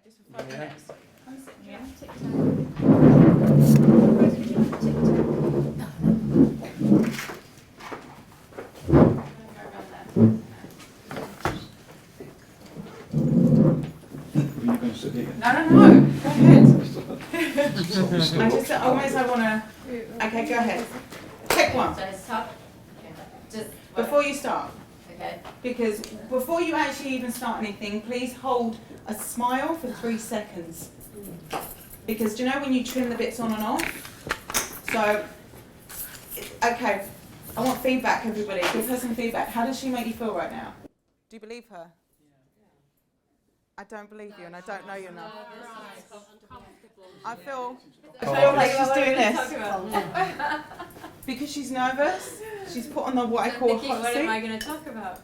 just for 5 minutes. Come sit here. TikTok. Rose, would you like a TikTok? Are you going to sit here? No. Go ahead. I want to. Okay, go ahead. Pick one. So I stop. Okay. Just Before you start. Okay. Because before you actually even start anything, please hold a smile for 3 seconds. Because do you know when you trim the bits on and off? So, okay, I want feedback, everybody. Give her some feedback. How does she make you feel right now? Do you believe her? I don't believe you and I don't know you enough. I feel like she's doing this. Because she's nervous, she's put on the what I call a hot What seat. am I going to talk about?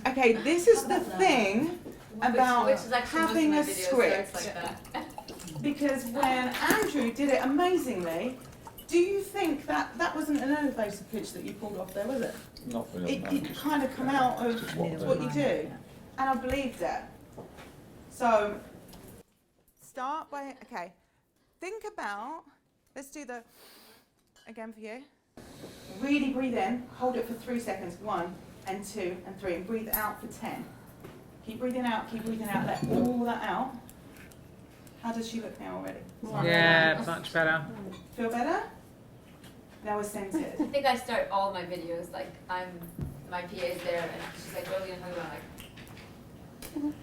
Okay, this is the thing about which is actually having a most of my videos script. starts like that. Because when Andrew did it amazingly, do you think that wasn't an elevator pitch that you pulled off there, was it? Not really. It kind of come out of what you do, and I believed it. So start by, okay, think about, let's do the, again for you. Really breathe in, hold it for 3 seconds, 1 and 2 and 3, and breathe out for 10. Keep breathing out, let all that out. How does she look now already? Yeah, much better. Feel better? Now we're I centered. think I start all my videos like my PA is there and she's like, what are we going to talk about? Like,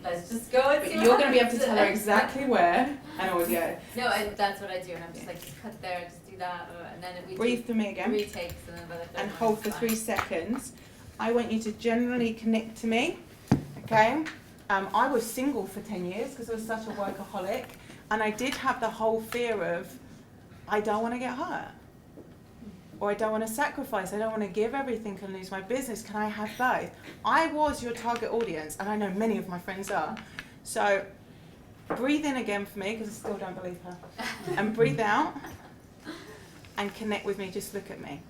let's just go and see what You're going to be able to happens. tell her exactly where and always go. No, and that's what I do, and I'm just like, just cut there, just do that, and then we Breathe do for me again. 3 takes, and then by the third And one, hold it's for 3 fine. seconds. I want you to generally connect to me, okay? I was single for 10 years because I was such a workaholic, and I did have the whole fear of, I don't want to get hurt, or I don't want to sacrifice, I don't want to give everything and lose my business, can I have both? I was your target audience, and I know many of my friends are. So breathe in again for me, because I still don't believe her, and breathe out, and connect with me, just look at me.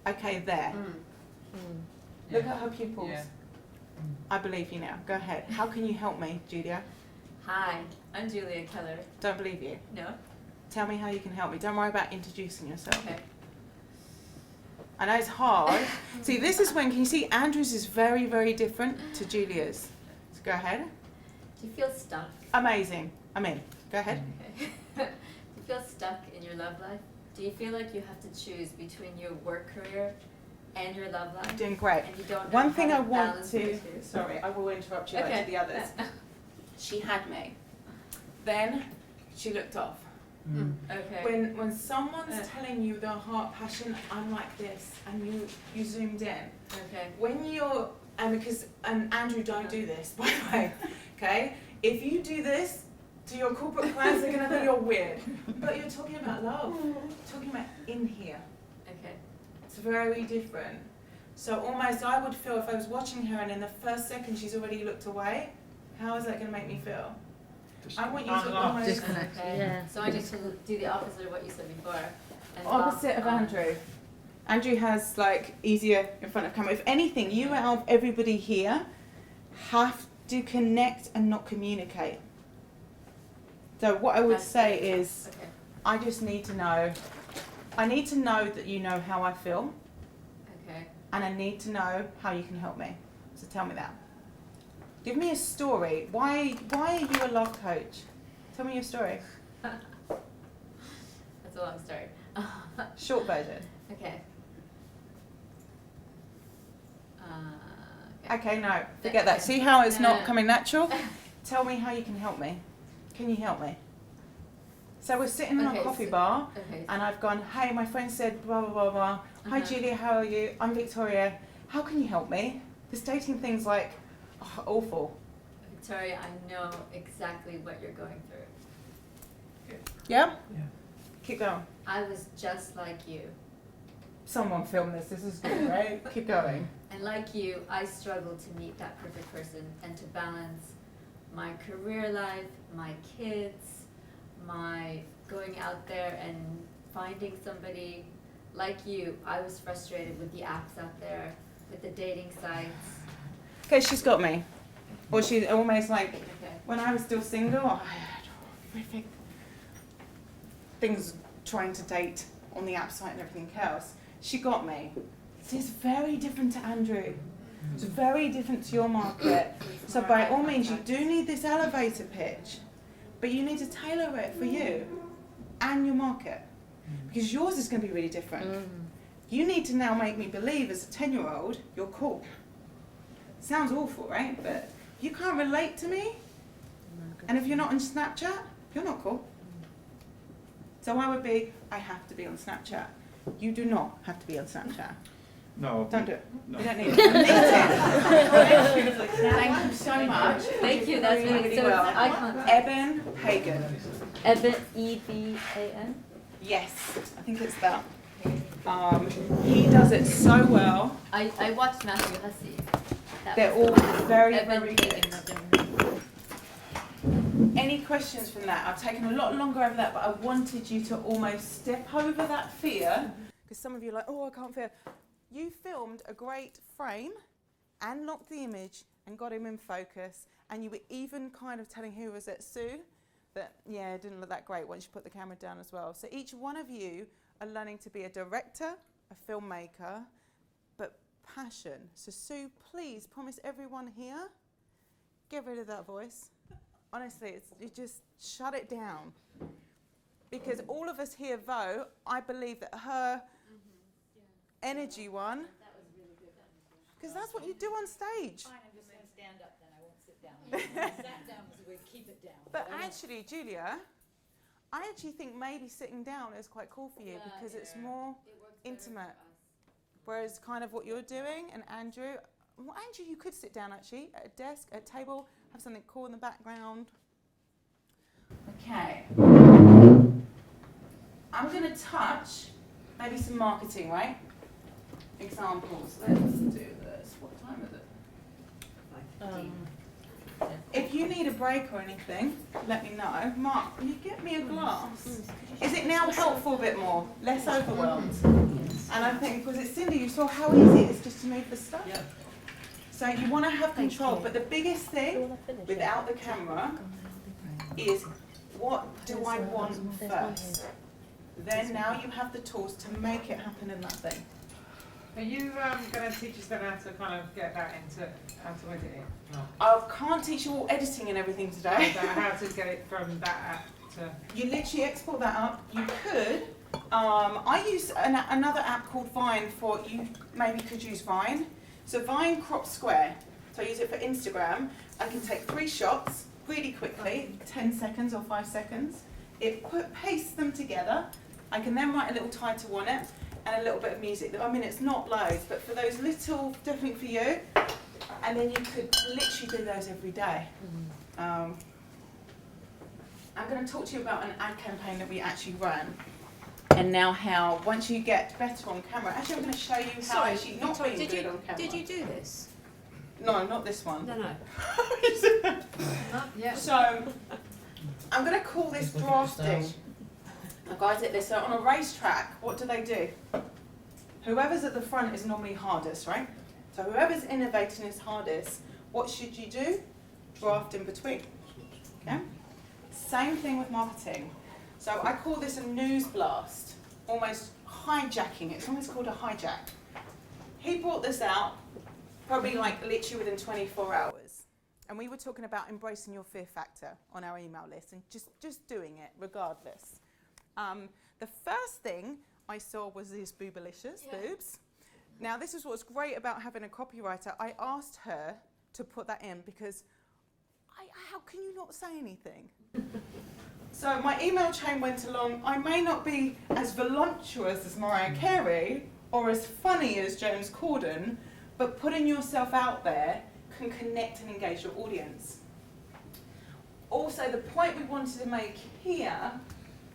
Okay, there. Look at her pupils. Yeah. I believe you now. Go ahead. How can you help me, Julia? Hi, I'm Julia Keller. Don't believe you. No? Tell me how you can help me. Don't worry about introducing yourself. Okay. I know it's hard. See, this is when, can you see Andrew's is very, very different to Julia's. So go ahead. Do you feel stuck? Amazing. I'm in. Go ahead. Okay. Do you feel stuck in your love life? Do you feel like you have to choose between your work career and your love life? Doing great. And you don't know One thing how I to want balance to, the two? sorry, I will interrupt you like to the others. She had me. Then she looked off. Okay. When someone's telling you their heart passion, I'm like this, and you zoomed in. Okay. When you're, because Andrew, don't do this, by the way, okay? If you do this to your corporate clients, they're gonna think you're weird. But you're talking about love, talking about in here. Okay. It's very different. So almost, I would feel if I was watching her and in the first second she's already looked away, how is that gonna make me feel? I want you to almost Disconnect. Okay. Yeah. So I need to do the opposite of what you said before. And opposite of Andrew. Andrew has like easier in front of camera. If anything, you out of everybody here have to connect and not communicate. So what I would say is, Okay. I just need to know, I need to know that you know how I feel, Okay. and I need to know how you can help me. So tell me that. Give me a story. Why are you a love coach? Tell me your story. That's a long story. Short version. Okay. Okay, no, forget that. See how it's No. not coming natural? Tell me how you can help me. Can you help me? So we're sitting in a Okay, coffee so- bar, Okay. and I've gone, hey, my friend said blah, blah, blah, blah. Hi, Uh-huh. Julia, how are you? I'm Victoria. How can you help me? This dating thing's like, awful. Victoria, I know exactly what you're going through. Yeah? Yeah. Keep going. I was just like you. Someone film this. This is good, right? Keep going. And like you, I struggled to meet that perfect person and to balance my career life, my kids, my going out there and finding somebody. Like you, I was frustrated with the apps out there, with the dating sites. Okay, she's got me. Or she's almost like, Okay. when I was still single, I had horrific things trying to date on the app site and everything else. She got me. It's very different to Andrew. It's very different to your market. So by all means, you do need this elevator pitch, but you need to tailor it for you and your market, because yours is going to be really different. You need to now make me believe as a 10-year-old, you're cool. Sounds awful, right? But if you can't relate to me, and if you're not on Snapchat, you're not cool. So I would be, I have to be on Snapchat. You do not have to be on Snapchat. No. Don't do it. No. You don't need it. You need it. Thank you so much. Thank you, that's really so well. eye contact. Eben Pagan. Eben, E-B-A-N? Yes, I think it's that. He does it so well. I watched Matthew Hussey. They're all very, Eben very Pagan, good. I've done. Any questions from that? I've taken a lot longer over that, but I wanted you to almost step over that fear, because some of you are like, oh, I can't fear. You filmed a great frame and locked the image and got him in focus, and you were even kind of telling who was at Sue that, yeah, it didn't look that great once you put the camera down as well. So each one of you are learning to be a director, a filmmaker, but passion. So Sue, please promise everyone here, get rid of that voice. Honestly, you just shut it down. Because all of us here vote, I believe that her energy one, because that's what you do on stage. Fine, I'm just going to stand up then, I won't sit down. I sat down because we keep it down. But actually, Julia, I actually think maybe sitting down is quite cool for you because it's more intimate. Whereas kind of what you're doing, and Andrew, well, Andrew, you could sit down actually at a desk, at a table, have something cool in the background. Okay. I'm going to touch maybe some marketing, right? Examples. Let's do this. What time is it? If you need a break or anything, let me know. Mark, will you get me a glass? Is it now helpful a bit more? Less overwhelmed? And I think, because it's Cindy, you saw how easy it is just to move the stuff. Yep. So you want to have control, but the biggest thing without the camera is, what do I want first? Then now you have the tools to make it happen in that thing. Are you going to teach us then how to kind of get that into, how to edit it? No. I can't teach you all editing and everything today. How to get it from that app to... You literally export that up. You could. I use another app called Vine for, you maybe could use Vine. So Vine crops square. So I use it for Instagram. I can take 3 shots really quickly, 10 seconds or 5 seconds. It pastes them together. I can then write a little title on it and a little bit of music. I mean, it's not loads, but for those little, definitely for you. And then you could literally do those every day. I'm going to talk to you about an ad campaign that we actually ran. And now how, once you get better on camera, actually I'm going to show you how actually not being good on camera. Did you do this? No, not this one. No. Not yet. So, I'm going to call this drafting. Now guys, at this, so on a racetrack, what do? Whoever's at the front is normally hardest, right? So whoever's innovating is hardest. What should you do? Draft in between. Okay? Same thing with marketing. So I call this a news blast, almost hijacking it. It's almost called a hijack. He brought this out probably like literally within 24 hours. And we were talking about embracing your fear factor on our email list and just doing it regardless. The first thing I saw was these boobalicious boobs. Now this is what's great about having a copywriter. I asked her to put that in because how can you not say anything? So my email chain went along. I may not be as voluptuous as Mariah Carey or as funny as James Corden, but putting yourself out there can connect and engage your audience. Also, the point we wanted to make here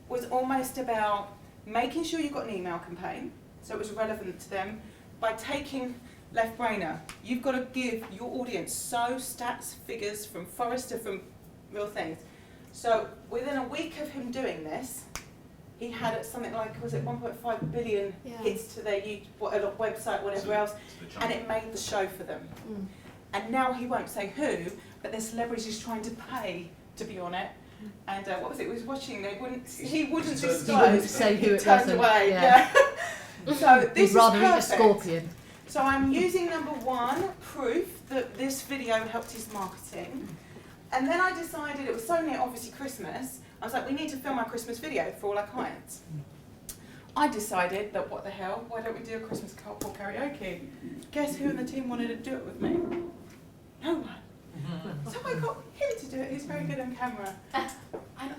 was almost about making sure you've got an email campaign, so it was relevant to them, by taking left brainer. You've got to give your audience stats, figures from Forrester, from real things. So within a week of him doing this, he had something like, was it 1.5 billion hits to their website, whatever else, and it made the show for them. And now he won't say who, but there's celebrities trying to pay to be on it. And what was it? He was watching. He wouldn't disclose. say who He it turned wasn't, away. yeah. So this He'd rather is eat a perfect. scorpion. So I'm using number one, proof that this video helped his marketing. And then I decided, it was so near obviously Christmas, I was like, we need to film our Christmas video for all our clients. I decided that what the hell, why don't we do a Christmas carpool karaoke? Guess who in the team wanted to do it with me? No one. So I got him to do it, he's very good on camera. And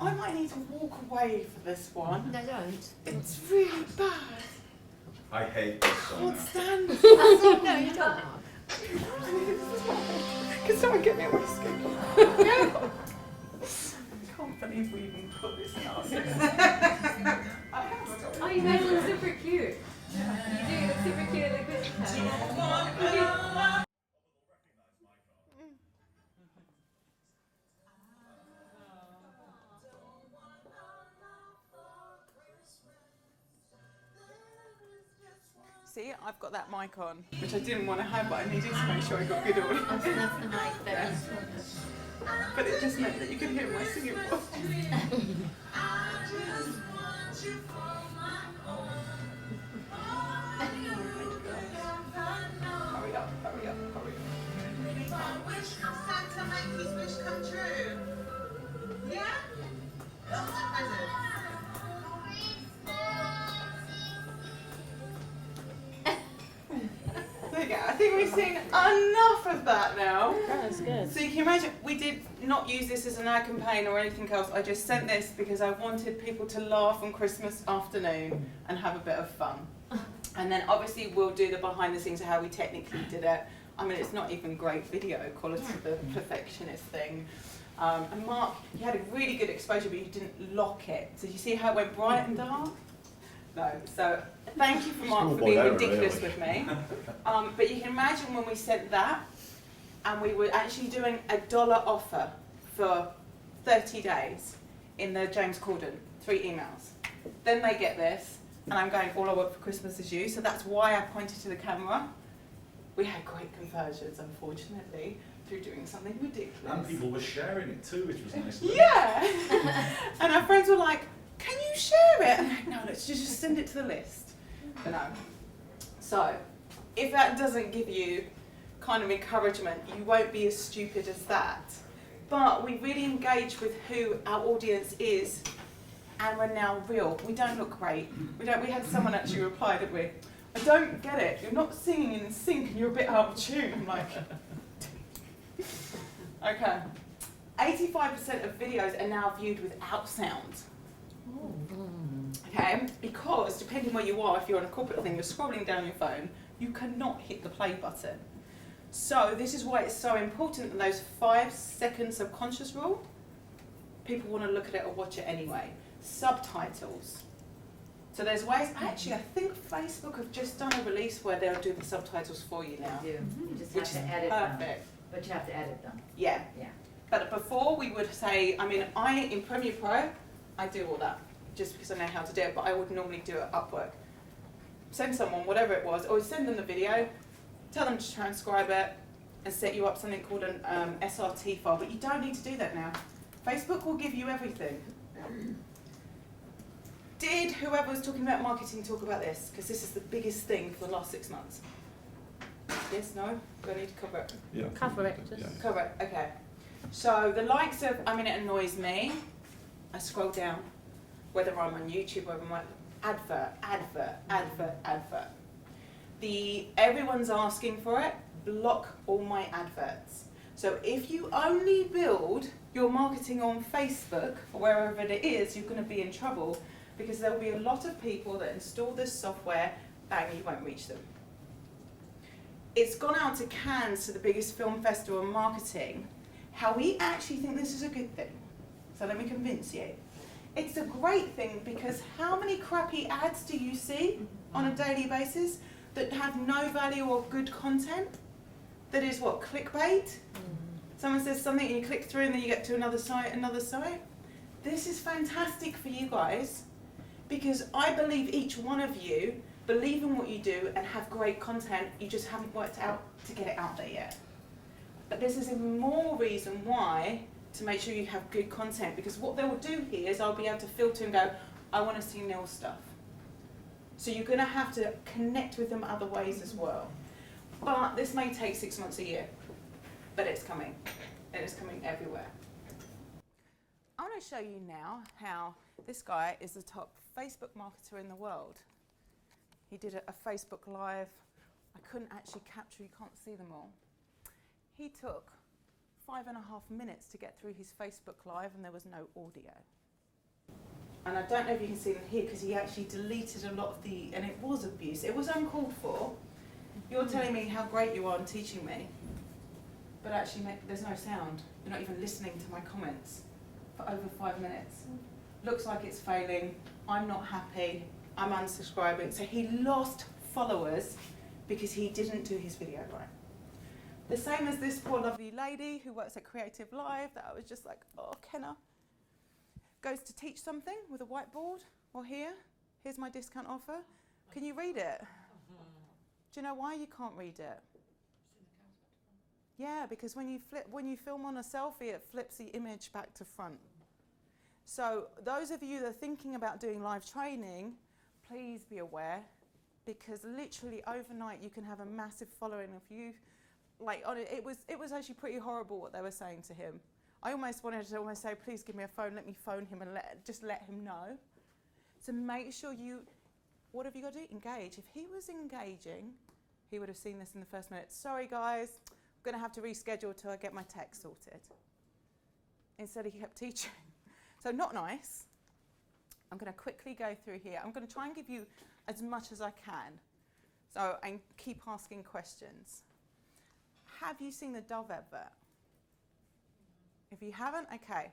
I might need to walk away for this one. No, don't. It's really bad. I hate this song Can't now. stand it. No, you don't. Can someone get me a whiskey? I can't believe we even put this out here. Oh, you guys look super cute. You do look super cute like this. See, I've got that mic on, which I didn't want to have, but I needed to make sure I got good audio. Oh, so that's the mic there. But it just meant that you could hear my singing voice. Hurry up, hurry up, hurry up. Wish from Santa make his wish come true. Yeah? Lots of presents. There you go. I think we've seen enough of that now. That's good. So you can imagine, we did not use this as an ad campaign or anything else. I just sent this because I wanted people to laugh on Christmas afternoon and have a bit of fun. And then obviously we'll do the behind the scenes of how we technically did it. I mean, it's not even great video quality, the perfectionist thing. And Mark, you had a really good exposure, but you didn't lock it. So you see how it went bright and dark? No. So thank you for Mark for being ridiculous with me. But you can imagine when we sent that, and we were actually doing a $1 offer for 30 days in the James Corden, 3 emails. Then they get this, and I'm going, all I want for Christmas is you. So that's why I pointed to the camera. We had great conversions, unfortunately, through doing something ridiculous. And people were sharing it too, which was nice. Yeah. And our friends were like, can you share it? I'm like, no, let's just send it to the list. But no. So, if that doesn't give you kind of encouragement, you won't be as stupid as that. But we really engage with who our audience is, and we're now real. We don't look great. We had someone actually reply, didn't we? I don't get it. You're not singing in sync and you're a bit out of tune. I'm like, okay. 85% of videos are now viewed without sound. Okay, because depending where you are, if you're on a corporate thing, you're scrolling down your phone, you cannot hit the play button. So this is why it's so important that those 5-second subconscious rule, people want to look at it or watch it anyway. Subtitles. So there's ways, actually I think Facebook have just done a release where they'll do the subtitles for you now. You do. You just Which have is to edit them. perfect. But you have to edit them. Yeah. Yeah. But before we would say, in Premiere Pro, I do all that, just because I know how to do it, but I would normally do it Upwork. Send someone, whatever it was, or send them the video, tell them to transcribe it, and set you up something called an SRT file, but you don't need to do that now. Facebook will give you everything. Did whoever was talking about marketing talk about this? Because this is the biggest thing for the last 6 months. Yes, no? Do I need to cover it? Yeah. Cover it. Yeah. Cover it, okay. So the likes of, it annoys me. I scroll down, whether I'm on YouTube, whether I'm on advert. Everyone's asking for it, block all my adverts. So if you only build your marketing on Facebook or wherever it is, you're going to be in trouble, because there will be a lot of people that install this software, bang, you won't reach them. It's gone out to Cannes, to the biggest film festival in marketing, how we actually think this is a good thing. So let me convince you. It's a great thing, because how many crappy ads do you see on a daily basis that have no value or good content? That is what, clickbait? Someone says something and you click through and then you get to another site. This is fantastic for you guys, because I believe each one of you believe in what you do and have great content, you just haven't worked out to get it out there yet. But this is even more reason why to make sure you have good content, because what they will do here is I'll be able to filter and go, I want to see Neil's stuff. So you're going to have to connect with them other ways as well. But this may take 6 months, a year, but it's coming, and it's coming everywhere. I want to show you now how this guy is the top Facebook marketer in the world. He did a Facebook Live. I couldn't actually capture, you can't see them all. He took 5.5 minutes to get through his Facebook Live, and there was no audio. And I don't know if you can see them here, because he actually deleted a lot of the, and it was abuse. It was uncalled for. You're telling me how great you are and teaching me, but actually there's no sound. You're not even listening to my comments for over 5 minutes. Looks like it's failing. I'm not happy. I'm unsubscribing. So he lost followers because he didn't do his video right. The same as this poor lovely lady who works at Creative Live that I was just like, oh, Kenna. Goes to teach something with a whiteboard, or here's my discount offer. Can you read it? Do you know why you can't read it? Yeah, because when you film on a selfie, it flips the image back to front. So those of you that are thinking about doing live training, please be aware, because literally overnight you can have a massive following of you. Like, it was actually pretty horrible what they were saying to him. I almost wanted to say, please give me a phone, let me phone him and just let him know. So make sure what have you got to do? Engage. If he was engaging, he would have seen this in the first minute. Sorry guys, I'm going to have to reschedule till I get my tech sorted. Instead he kept teaching. So not nice. I'm going to quickly go through here. I'm going to try and give you as much as I can. So, and keep asking questions. Have you seen the Dove advert? If you haven't, okay.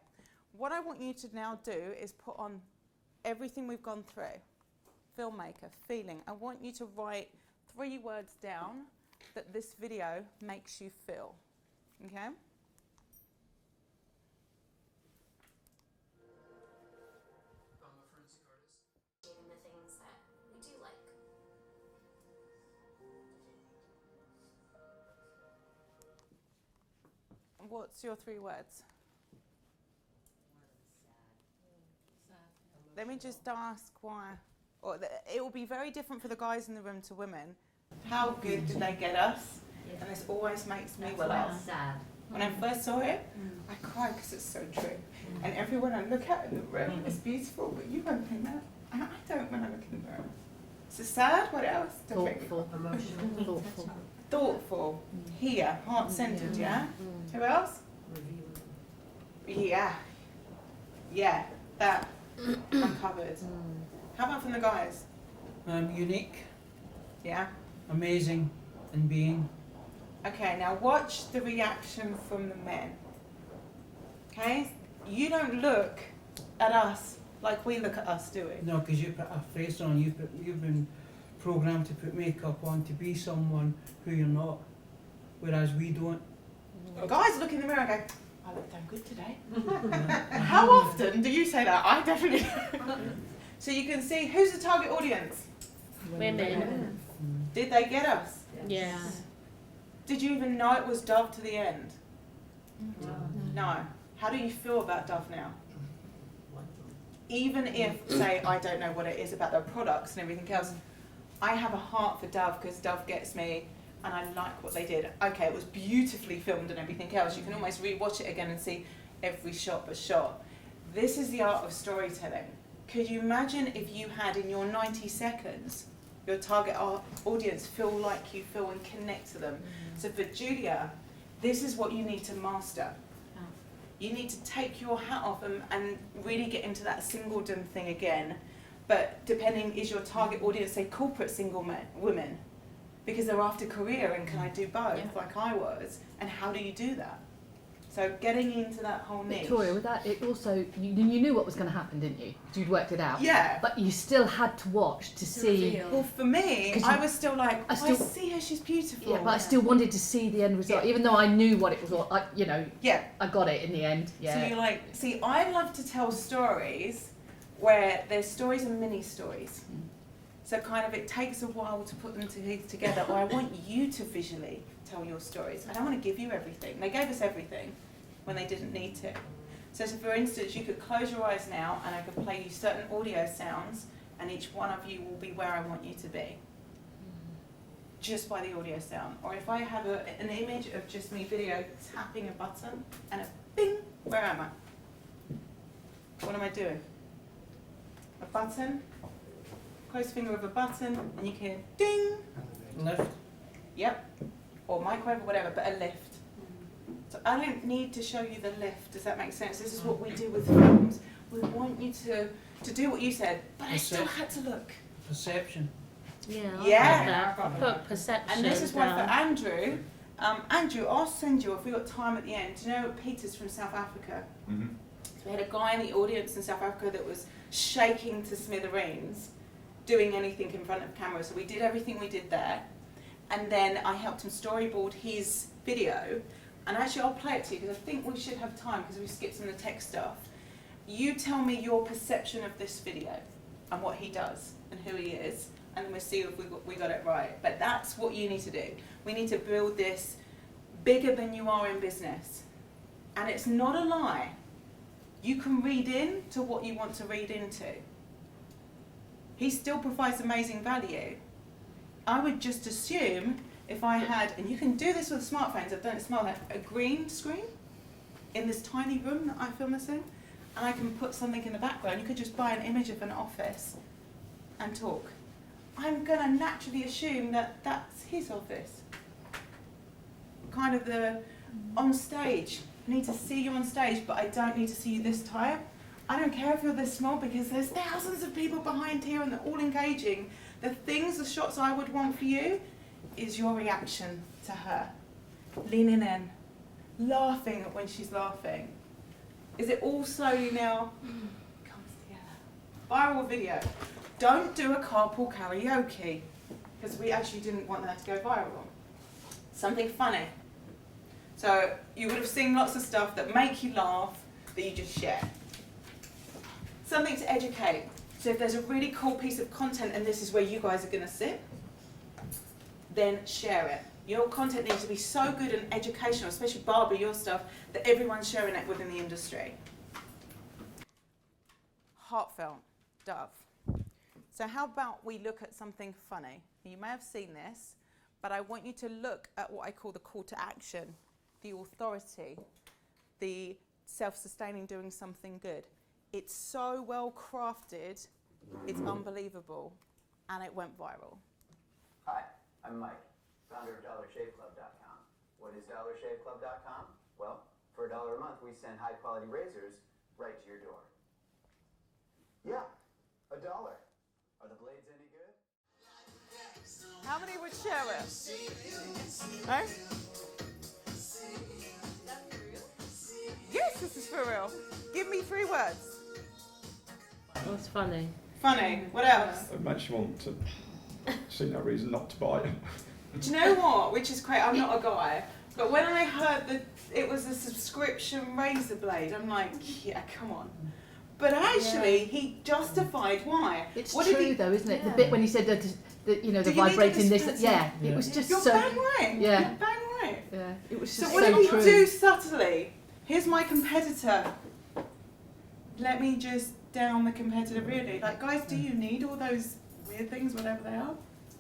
What I want you to now do is put on everything we've gone through. Filmmaker, feeling. I want you to write 3 words down that this video makes you feel. Okay? In the things that we do like. What's your 3 words? Let me just ask why. Or it will be very different for the guys in the room to women. How good did they get us? And this always makes me laugh. Sad. When I first saw it, I cried because it's so true. And everyone I look at in the room is beautiful, but you won't think that. And I don't when I look in the mirror. So sad, what else? Thoughtful, emotional, thoughtful. Thoughtful. Here, heart-centered, yeah? Who else? Yeah. Yeah, that uncovered. How about from the guys? Unique, Yeah? amazing, and being. Okay, now watch the reaction from the men. Okay? You don't look at us like we look at us, do we? No, because you put a face on, you've been programmed to put makeup on, to be someone who you're not, whereas we don't. Guys look in the mirror and go, I look damn good today. How often do you say that? I definitely do. So you can see, who's the target audience? Women. Did they get us? Yeah. Did you even know it was Dove to the end? No. How do you feel about Dove now? Even if, say, I don't know what it is about their products and everything else, I have a heart for Dove because Dove gets me and I like what they did. Okay, it was beautifully filmed and everything else. You can almost re-watch it again and see every shot per shot. This is the art of storytelling. Could you imagine if you had in your 90 seconds your target audience feel like you feel and connect to them? So for Julia, this is what you need to master. You need to take your hat off and really get into that singledom thing again. But depending, is your target audience, say, corporate single women? Because they're after career and can I do both, like I was? And how do you do that? So getting into that whole niche. Victoria, with that, it also, you knew what was going to happen, didn't you? You'd worked it out. Yeah. But you still had to watch to see. Well, for me, I was still like, I see her, she's beautiful. Yeah, but I still wanted to see the end result, even though I knew what it was. I got it in the end. Yeah. So you're like, see, I love to tell stories where there's stories and mini stories. So kind of it takes a while to put them together, or I want you to visually tell your stories. I don't want to give you everything. They gave us everything when they didn't need to. So for instance, you could close your eyes now and I could play you certain audio sounds and each one of you will be where I want you to be. Just by the audio sound. Or if I have an image of just me video tapping a button and a bing, where am I? What am I doing? A button, close finger of a button, and you can hear ding. Lift. Yep. Or microwave or whatever, but a lift. So I don't need to show you the lift. Does that make sense? This is what we do with films. We want you to do what you said, but I still had to look. Perception. Yeah. Yeah. Put perception. And this is why for down. Andrew, Andrew, I'll send you, if we've got time at the end, do you know Peter's from South Africa? Mm-hmm. So we had a guy in the audience in South Africa that was shaking to smithereens, doing anything in front of camera. So we did everything we did there. And then I helped him storyboard his video. And actually I'll play it to you because I think we should have time because we skipped some of the tech stuff. You tell me your perception of this video and what he does and who he is. And then we'll see if we got it right. But that's what you need to do. We need to build this bigger than you are in business. And it's not a lie. You can read in to what you want to read into. He still provides amazing value. I would just assume if I had, and you can do this with smartphones, I've done it with smartphones, a green screen in this tiny room that I film this in, and I can put something in the background. You could just buy an image of an office and talk. I'm going to naturally assume that that's his office. Kind of the on stage. I need to see you on stage, but I don't need to see you this tight. I don't care if you're this small because there's thousands of people behind here and they're all engaging. The shots I would want for you is your reaction to her. Leaning in, laughing when she's laughing. Is it all slowly now comes together? Viral video. Don't do a carpool karaoke because we actually didn't want that to go viral. Something funny. So you would have seen lots of stuff that make you laugh that you just share. Something to educate. So if there's a really cool piece of content and this is where you guys are going to sit, then share it. Your content needs to be so good and educational, especially Barbara, your stuff, that everyone's sharing it within the industry. Heartfelt, Dove. So how about we look at something funny? You may have seen this, but I want you to look at what I call the call to action, the authority, the self-sustaining, doing something good. It's so well crafted, it's unbelievable, and it went viral. Hi, I'm Mike, founder of DollarShaveClub.com. What is DollarShaveClub.com? Well, for $1 a month, we send high-quality razors right to your door. Yeah, $1. Are the blades any good? How many would share it? No? Yes, this is for real. Give me 3 words. That's funny. Funny. What else? It makes you want to see no reason not to buy it. Do you know what? Which is great. I'm not a guy, but when I heard that it was a subscription razor blade, I'm like, yeah, come on. But actually, he justified why. It's what true though, isn't it? Yeah. The bit when he said that you know, the Do you need vibrating a this, dispenser? yeah, Yeah. it was just You're so. bang right. Yeah. You're bang right. Yeah, it was So just what so did he true. do subtly? Here's my competitor. Let me just down the competitor really. Like, guys, do you need all those weird things, whatever they are?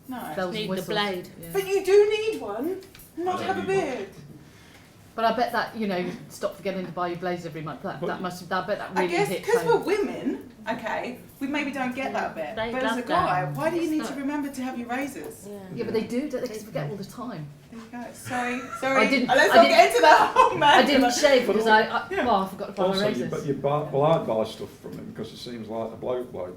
No. Bells and Need the whistles. blade. Yeah. But you do need one. Not I have a don't need one. beard. But I bet that, you know, stop forgetting to buy your blazers every month. That must. I bet that I really guess hits because home. we're women, okay, we maybe don't get that bit. They But as a love guy, that. why do you It's need not- to remember to have your razors? Yeah. Yeah, but they do, don't they? Because they forget all the time. There you go. Sorry. I didn't- Let's I not didn't- get into that. Oh man. I didn't shave because Yeah. I forgot to buy my Also, razors. you buy stuff from him because it seems like a bloke.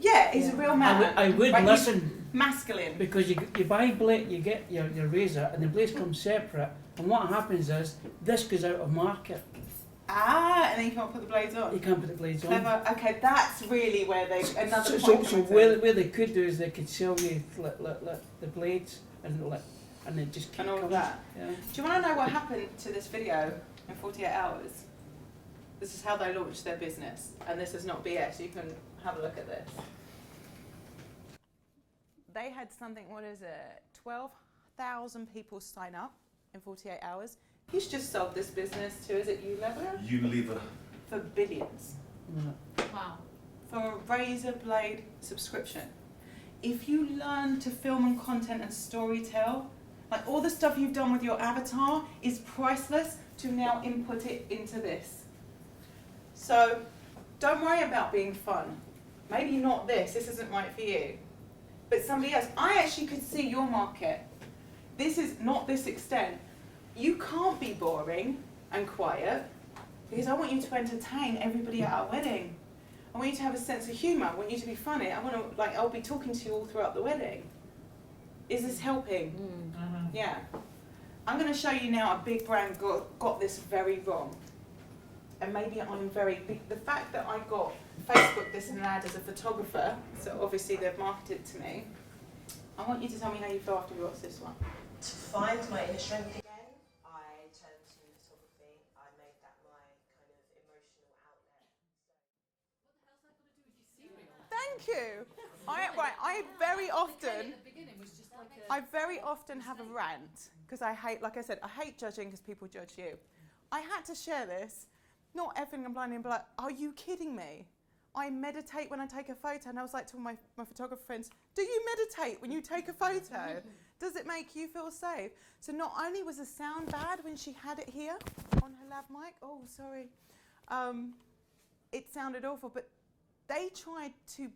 Yeah, he's a real man. I would Right, listen masculine. because you buy blade, you get your razor, and the blades come separate. And what happens is this goes out of market. Ah, and then you can't put the blades on. You can't put the blades on. Clever. Okay, that's really where they another So point. comes in. where they could do is they could sell you the blades and it just keep And all of coming. that. Yeah. Do you want to know what happened to this video in 48 hours? This is how they launched their business, and this is not BS. You can have a look at this. They had something. What is it? 12,000 people sign up in 48 hours. He's just sold this business to, is it Unilever? Unilever. For billions. Wow. For a razor blade subscription. If you learn to film and content and storytell, like all the stuff you've done with your avatar is priceless to now input it into this. So don't worry about being fun. Maybe not this isn't right for you. But somebody else, I actually could see your market. This is not this extent. You can't be boring and quiet because I want you to entertain everybody at our wedding. I want you to have a sense of humour. I want you to be funny. I'll be talking to you all throughout the wedding. Is this helping? Yeah. I'm going to show you now a big brand got this very wrong. And maybe I'm very big. The fact that I got Facebook this and ad as a photographer, so obviously they've marketed to me. I want you to tell me how you feel after you watch this one. To find my inner strength again, I turned to photography. I made that my kind of emotional outlet. Thank you. I very often have a rant because I hate, like I said, I hate judging because people judge you. I had to share this, not effing and blinding, but like, are you kidding me? I meditate when I take a photo, and I was like to my photographer friends, do you meditate when you take a photo? Does it make you feel safe? So not only was the sound bad when she had it here on her lav mic, oh sorry, it sounded awful, but they tried to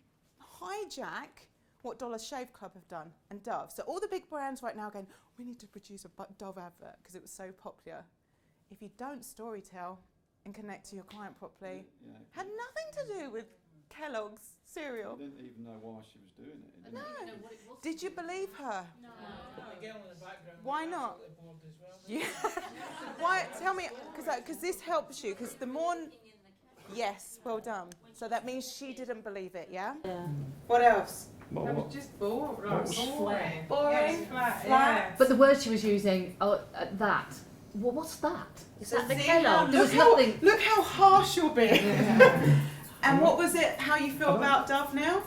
hijack what Dollar Shave Club have done and Dove. So all the big brands right now are going, we need to produce a Dove advert because it was so popular. If you don't storytell and connect to your client properly, had nothing to do with Kellogg's cereal. I didn't even know why she was doing it. No. Did you believe her? No. Why not? Yeah. Why? Tell me, because this helps you. Because the more, yes, well done. So that means she didn't believe it. Yeah. What else? That was just boring. Boring. Boring. Flat. Flat. But the word she was using, that. Well, what's that? Is that the See, Kellogg? There was nothing. Look how harsh you're being. And what was it? How you feel about Dove now?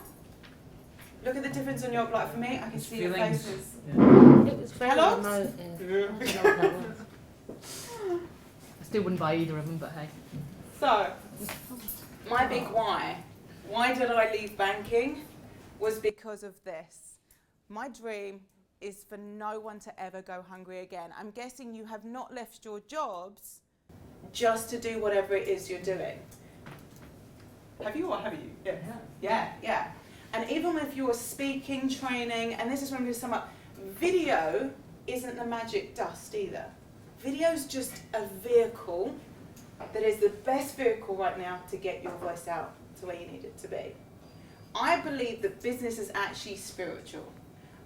Look at the difference on your, like for me, I can see your faces. It was very Kellogg's? emotive. I don't know what that was. I still wouldn't buy either of them, but hey. So, my big why did I leave banking, was because of this. My dream is for no one to ever go hungry again. I'm guessing you have not left your jobs just to do whatever it is you're doing. Have you or have you? Yeah. And even if you're speaking, training, and this is when we sum up, video isn't the magic dust either. Video's just a vehicle that is the best vehicle right now to get your voice out to where you need it to be. I believe that business is actually spiritual.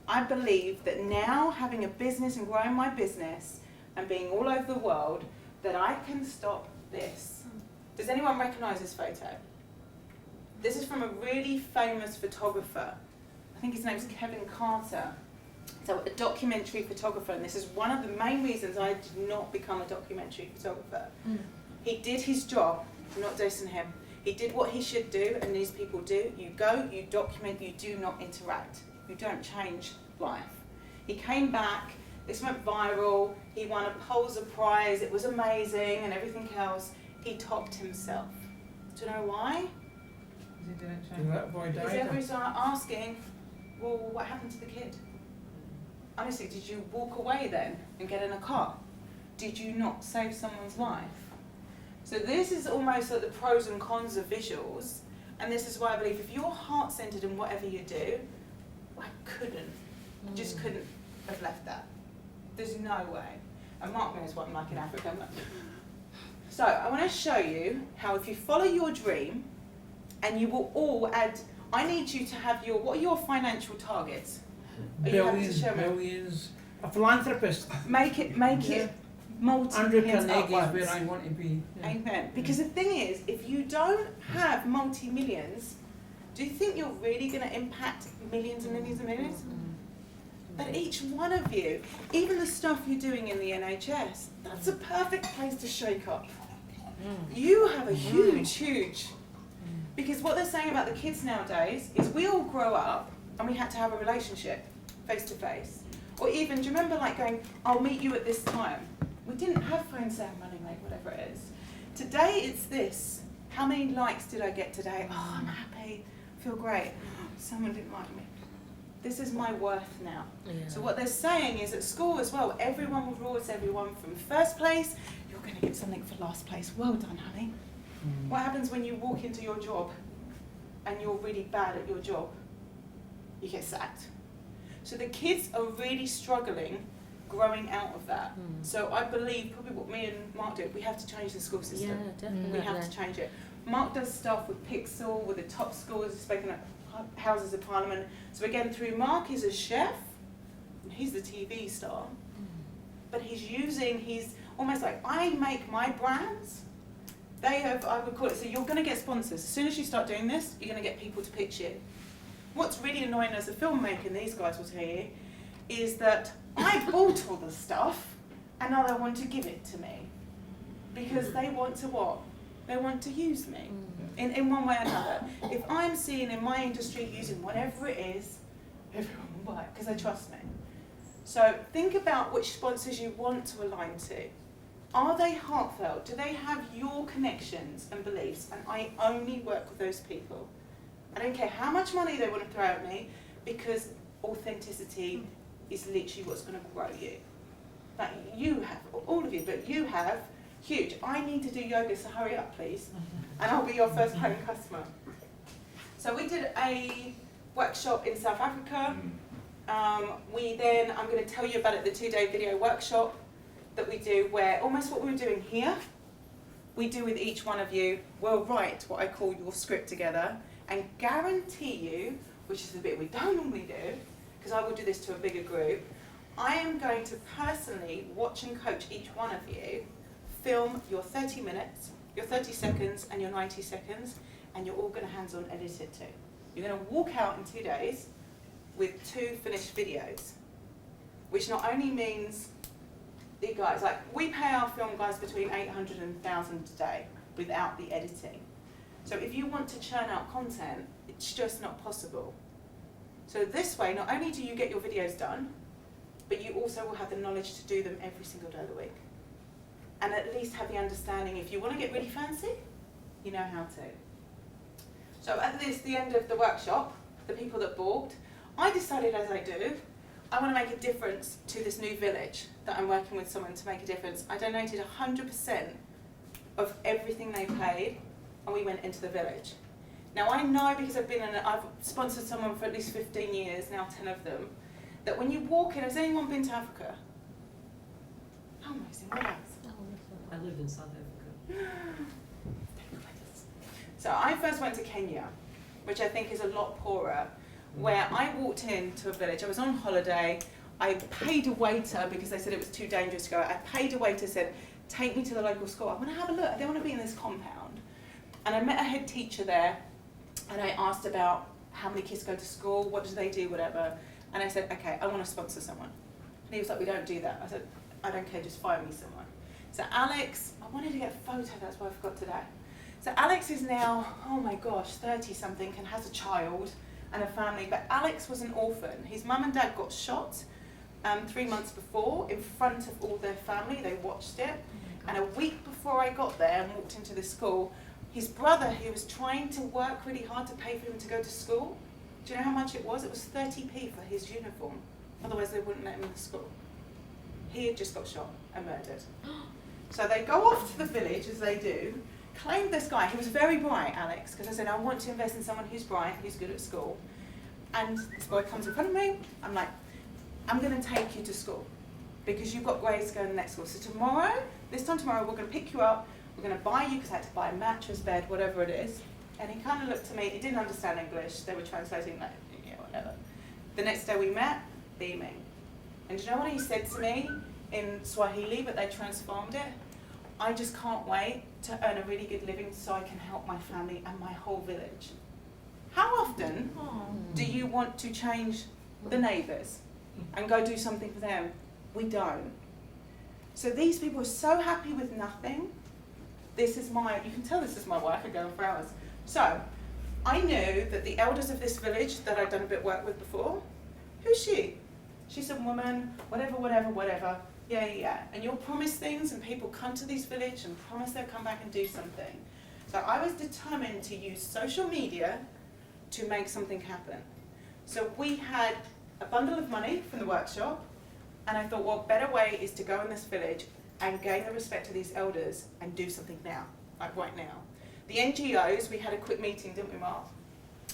I believe that now, having a business and growing my business and being all over the world, that I can stop this. Does anyone recognise this photo? This is from a really famous photographer. I think his name's Kevin Carter. So a documentary photographer, and this is one of the main reasons I did not become a documentary photographer. He did his job, I'm not dissing him. He did what he should do, and these people do. You go, you document, you do not interact. You don't change life. He came back, this went viral, he won a Pulitzer Prize, it was amazing and everything else. He topped himself. Do you know why? He didn't Because everybody's asking, well, what happened to the kid? Honestly, did you walk away then and get in a car? Did you not save someone's life? So this is almost like the pros and cons of visuals, and this is why I believe if you're heart-centered in whatever you do, I just couldn't have left that. There's no way. And Mark knows what I'm like in Africa. So I want to show you how if you follow your dream, and you will all add, I need you to have what are your financial targets? Are you happy to share them? Millions. A philanthropist. Make it multi-millions Andrew Carnegie at is where once. I want to be. Yeah. Amen. Because the thing is, if you don't have multi-millions, do you think you're really going to impact millions and millions and millions? But each one of you, even the stuff you're doing in the NHS, that's a perfect place to shake up. You have a huge, because what they're saying about the kids nowadays is we all grow up and we had to have a relationship face to face. Or even, do you remember like going, I'll meet you at this time? We didn't have phones there, running late, whatever it is. Today it's this. How many likes did I get today? Oh, I'm happy, feel great. Someone didn't like me. This is my worth now. So what they're saying is at school as well, everyone rewards everyone from first place. You're going to get something for last place. Well done, honey. What happens when you walk into your job and you're really bad at your job? You get sacked. So the kids are really struggling growing out of that. So I believe probably what me and Mark did, we have to change the school system. Yeah, definitely. We have to change it. Mark does stuff with Pixel, with the top schools, speaking at Houses of Parliament. So again, through Mark, he's a chef, and he's the TV star, but he's almost like, I make my brands. They have, I would call it, so you're going to get sponsors. As soon as you start doing this, you're going to get people to pitch you. What's really annoying as a filmmaker, and these guys will tell you, is that I bought all the stuff, and now they want to give it to me. Because they want to what? They want to use me in one way or another. If I'm seen in my industry using whatever it is, everyone will buy it because they trust me. So think about which sponsors you want to align to. Are they heartfelt? Do they have your connections and beliefs? And I only work with those people. I don't care how much money they want to throw at me, because authenticity is literally what's going to grow you. Like you have, all of you, but you have huge. I need to do yoga, so hurry up, please. And I'll be your first paying customer. So we did a workshop in South Africa. I'm going to tell you about it, the 2-day video workshop that we do, where almost what we were doing here, we do with each one of you. We'll write what I call your script together and guarantee you, which is the bit we don't normally do, because I will do this to a bigger group, I am going to personally watch and coach each one of you, film your 30 minutes, your 30 seconds and your 90 seconds, and you're all going to hands-on edit it too. You're going to walk out in 2 days with 2 finished videos, which not only means the guys, like we pay our film guys between 800 and 1,000 a day without the editing. So if you want to churn out content, it's just not possible. So this way, not only do you get your videos done, but you also will have the knowledge to do them every single day of the week. And at least have the understanding, if you want to get really fancy, you know how to. So at the end of the workshop, the people that balked, I decided, as I do, I want to make a difference to this new village that I'm working with someone to make a difference. I donated 100% of everything they paid, and we went into the village. Now I know, because I've sponsored someone for at least 15 years, now 10 of them, that when you walk in, has anyone been to Africa? How amazing, what else? I lived in South Africa. So I first went to Kenya, which I think is a lot poorer, where I walked into a village. I was on holiday. I paid a waiter because they said it was too dangerous to go. I paid a waiter, said, take me to the local school. I want to have a look. I don't want to be in this compound. And I met a head teacher there, and I asked about how many kids go to school, what do they do, whatever. And I said, okay, I want to sponsor someone. And he was like, we don't do that. I said, I don't care, just find me someone. So Alex, I wanted to get a photo, that's why I forgot today. So Alex is now, oh my gosh, 30 something and has a child and a family, but Alex was an orphan. His mum and dad got shot 3 months before in front of all their family. They watched it. And a week before I got there and walked into the school, his brother, who was trying to work really hard to pay for him to go to school, do you know how much it was? It was 30p for his uniform. Otherwise they wouldn't let him in the school. He had just got shot and murdered. So they go off to the village, as they do, claim this guy. He was very bright, Alex, because I said, I want to invest in someone who's bright, who's good at school. And this boy comes in front of me. I'm like, I'm going to take you to school because you've got grades to go in the next school. So tomorrow, this time tomorrow, we're going to pick you up. We're going to buy you, because I had to buy a mattress, bed, whatever it is. And he kind of looked at me. He didn't understand English. They were translating, like, yeah, whatever. The next day we met, beaming. And do you know what he said to me in Swahili, but they transformed it? I just can't wait to earn a really good living so I can help my family and my whole village. How often do you want to change the neighbours and go do something for them? We don't. So these people are so happy with nothing. This is you can tell this is my work, I go on for hours. So I knew that the elders of this village that I'd done a bit of work with before, who's she? she's a woman, whatever. Yeah. And you'll promise things and people come to this village and promise they'll come back and do something. So I was determined to use social media to make something happen. So we had a bundle of money from the workshop, and I thought, what better way is to go in this village and gain the respect of these elders and do something now, like right now. The NGOs, we had a quick meeting, didn't we, Mark?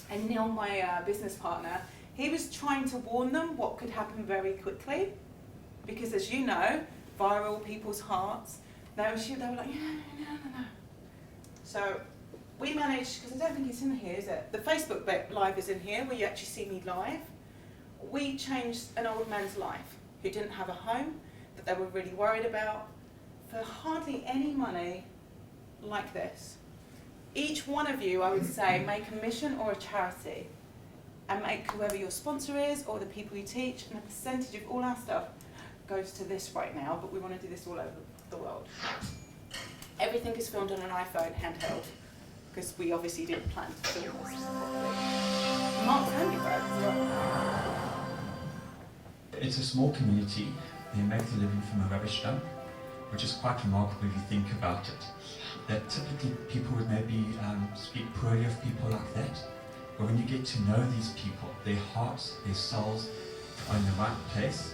And Neil, my business partner, he was trying to warn them what could happen very quickly, because as you know, viral, people's hearts, they were like, no. So we managed, because I don't think it's in here, is it? The Facebook Live is in here, where you actually see me live. We changed an old man's life who didn't have a home, that they were really worried about, for hardly any money like this. Each one of you, I would say, make a mission or a charity, and make whoever your sponsor is or the people you teach, and a percentage of all our stuff goes to this right now, but we want to do this all over the world. Everything is filmed on an iPhone handheld, because we obviously didn't plan to film this properly. Mark's handiwork as well. It's a small community. They make a living from a rubbish dump, which is quite remarkable if you think about it. That typically people would maybe speak poorly of people like that, but when you get to know these people, their hearts, their souls are in the right place,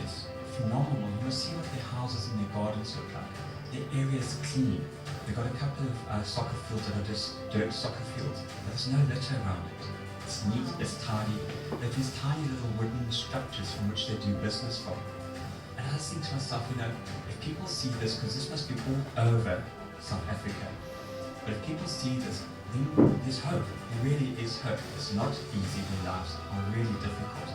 it's phenomenal. You must see what their houses and their gardens look like. Their area is clean. They've got a couple of soccer fields that are just dirt soccer fields. There's no litter around it. It's neat, it's tidy. But these tiny little wooden structures from which they do business from. And I was thinking to myself, you know, if people see this, because this must be all over South Africa, but if people see this, then there's hope. There really is hope. It's not easy. Their lives are really difficult,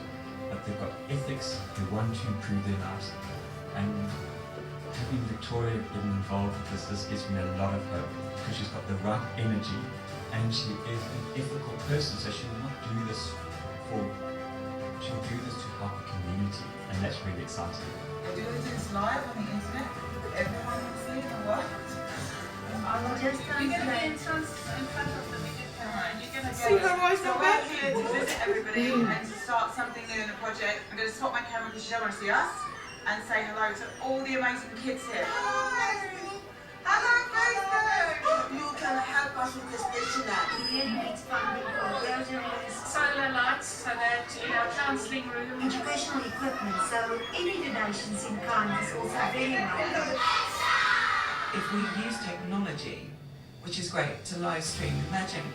but they've got ethics. They want to improve their lives. And having Victoria get involved with this gives me a lot of hope, because she's got the right energy, and she is an ethical person, so she will not do this she'll do this to help the community, and that's really exciting. We're doing this live on the internet. Everyone can see the world. You're going to be in front of the video camera, and you're going to See her eyes So go we're back? here to visit everybody and to start something new in the project. I'm going to swap my camera because you don't want to see us, and say hello to all the amazing kids here. Hello, Facebook! You can help us with this mission now. solar lights, so that counselling room, educational equipment, so any donations in kind is also very welcome. If we use technology, which is great, to live stream, imagine,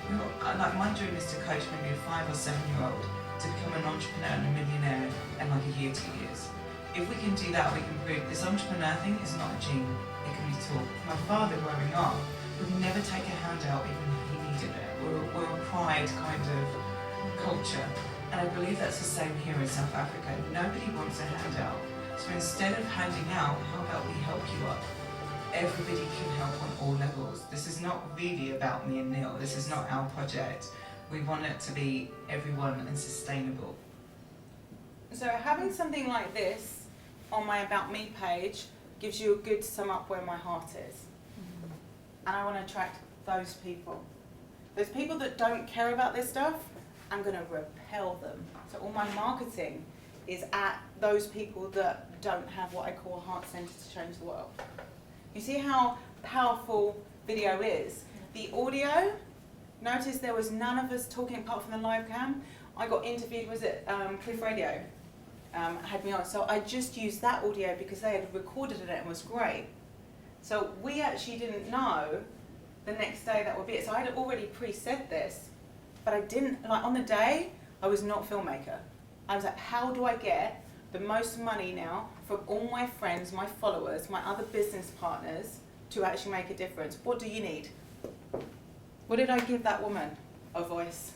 like my dream is to coach maybe a 5 or 7 year old to become an entrepreneur and a millionaire in like a year, 2 years. If we can do that, we can prove this entrepreneur thing is not a gene, it can be taught. My father growing up would never take a handout even if he needed it. We're a pride kind of culture, and I believe that's the same here in South Africa. Nobody wants a handout, so instead of handing out, how about we help you up? Everybody can help on all levels. This is not really about me and Neil, this is not our project. We want it to be everyone and sustainable. So having something like this on my About Me page gives you a good sum up where my heart is. And I want to attract those people. Those people that don't care about this stuff, I'm going to repel them. So all my marketing is at those people that don't have what I call a heart centre to change the world. You see how powerful video is? The audio, notice there was none of us talking apart from the live cam. I got interviewed, was it Cliff Radio? Had me on. So I just used that audio because they had recorded it and was great. So we actually didn't know the next day that would be it. So I had already pre-said this, but I didn't, like on the day, I was not a filmmaker. I was like, how do I get the most money now from all my friends, my followers, my other business partners to actually make a difference? What do you need? What did I give that woman? A voice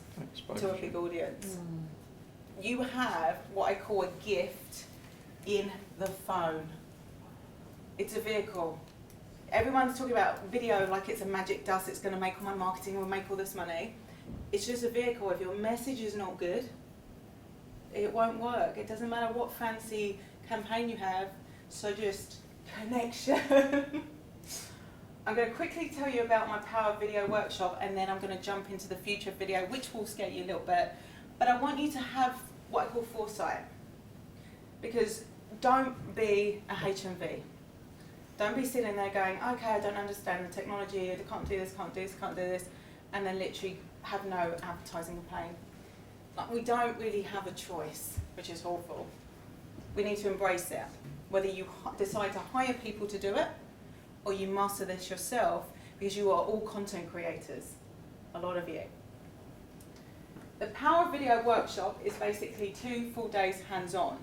to a big audience. You have what I call a gift in the phone. It's a vehicle. Everyone's talking about video like it's a magic dust, it's going to make all my marketing, will make all this money. It's just a vehicle. If your message is not good, it won't work. It doesn't matter what fancy campaign you have, so just connection. I'm going to quickly tell you about my Power Video workshop, and then I'm going to jump into the future video, which will scare you a little bit. But I want you to have what I call foresight. Because don't be a HMV. Don't be sitting there going, okay, I don't understand the technology, I can't do this, can't do this, can't do this, and then literally have no advertising campaign. Like, we don't really have a choice, which is awful. We need to embrace it. Whether you decide to hire people to do it, or you master this yourself, because you are all content creators, a lot of you. The Power of Video workshop is basically 2 full days hands-on,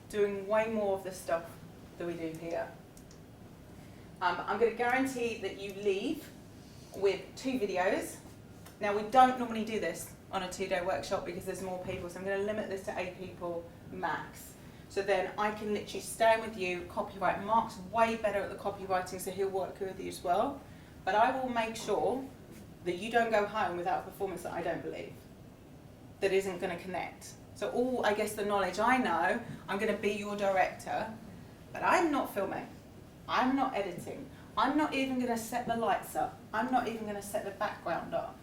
doing way more of the stuff that we do here. I'm going to guarantee that you leave with 2 videos. Now, we don't normally do this on a 2-day workshop because there's more people, so I'm going to limit this to 8 people max. So then I can literally stay with you, copyright. Mark's way better at the copywriting, so he'll work with you as well. But I will make sure that you don't go home without a performance that I don't believe, that isn't going to connect. So all, I guess, the knowledge I know, I'm going to be your director, but I'm not filming. I'm not editing. I'm not even going to set the lights up. I'm not even going to set the background up.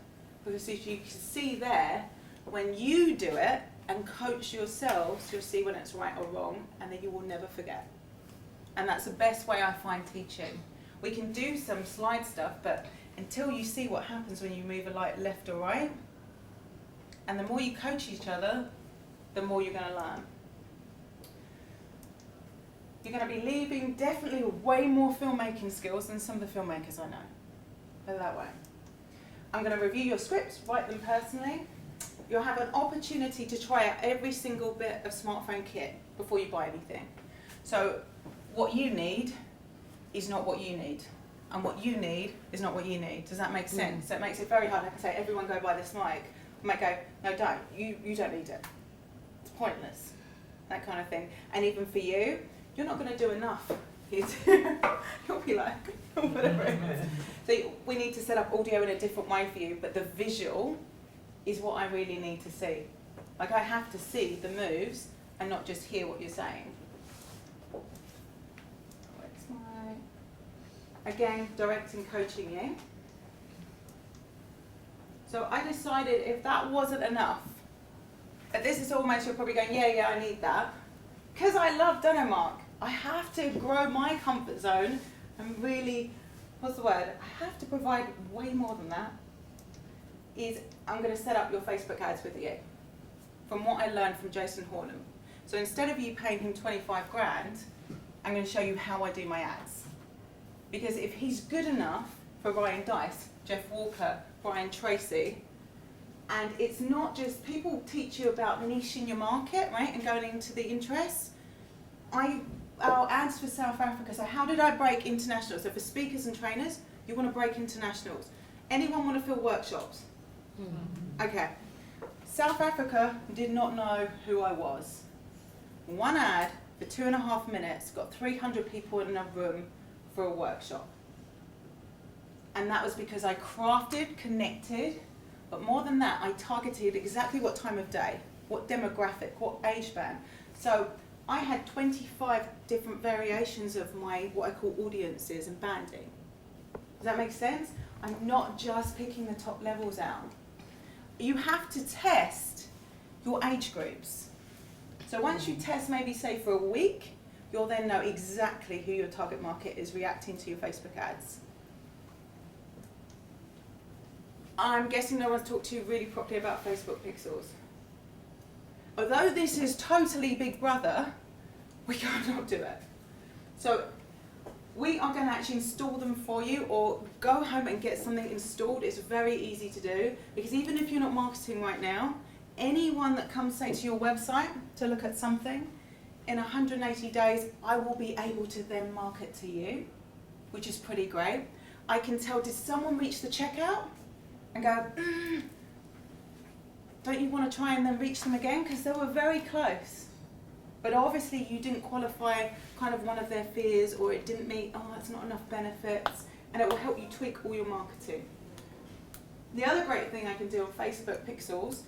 Because as you can see there, when you do it and coach yourselves, you'll see when it's right or wrong, and then you will never forget. And that's the best way I find teaching. We can do some slide stuff, but until you see what happens when you move a light left or right, and the more you coach each other, the more you're going to learn. You're going to be leaving definitely way more filmmaking skills than some of the filmmakers I know. Put it that way. I'm going to review your scripts, write them personally. You'll have an opportunity to try out every single bit of smartphone kit before you buy anything. So what you need is not what you need. And what you need is not what you need. Does that make sense? So it makes it very hard. I can say, everyone go buy this mic. I might go, no, don't. You don't need it. It's pointless. That kind of thing. And even for you, you're not going to do enough. You'll be like, whatever it is. So we need to set up audio in a different way for you, but the visual is what I really need to see. Like, I have to see the moves and not just hear what you're saying. Again, directing, coaching you. So I decided if that wasn't enough, but this is almost, you're probably going, yeah, I need that. Because I love Mark, I have to grow my comfort zone and really, what's the word? I have to provide way more than that. Is I'm going to set up your Facebook ads with you. From what I learned from Jason Hornham. So instead of you paying him 25 grand, I'm going to show you how I do my ads. Because if he's good enough for Ryan Dice, Jeff Walker, Brian Tracy, and it's not just, people teach you about niching your market, right, and going into the interests. Our ads for South Africa, so how did I break international? So for speakers and trainers, you want to break internationals. Anyone want to fill workshops? Okay. South Africa did not know who I was. One ad for 2.5 minutes got 300 people in a room for a workshop. And that was because I crafted, connected, but more than that, I targeted exactly what time of day, what demographic, what age band. So I had 25 different variations of my, what I call audiences and banding. Does that make sense? I'm not just picking the top levels out. You have to test your age groups. So once you test, maybe say for a week, you'll then know exactly who your target market is reacting to your Facebook ads. I'm guessing no one's talked to you really properly about Facebook pixels. Although this is totally Big Brother, we cannot do it. So we are going to actually install them for you, or go home and get something installed. It's very easy to do, because even if you're not marketing right now, anyone that comes, say, to your website to look at something, in 180 days, I will be able to then market to you, which is pretty great. I can tell, did someone reach the checkout? And go, don't you want to try and then reach them again? Because they were very close. But obviously you didn't qualify kind of one of their fears, or it didn't meet, oh, that's not enough benefits. And it will help you tweak all your marketing. The other great thing I can do on Facebook Pixels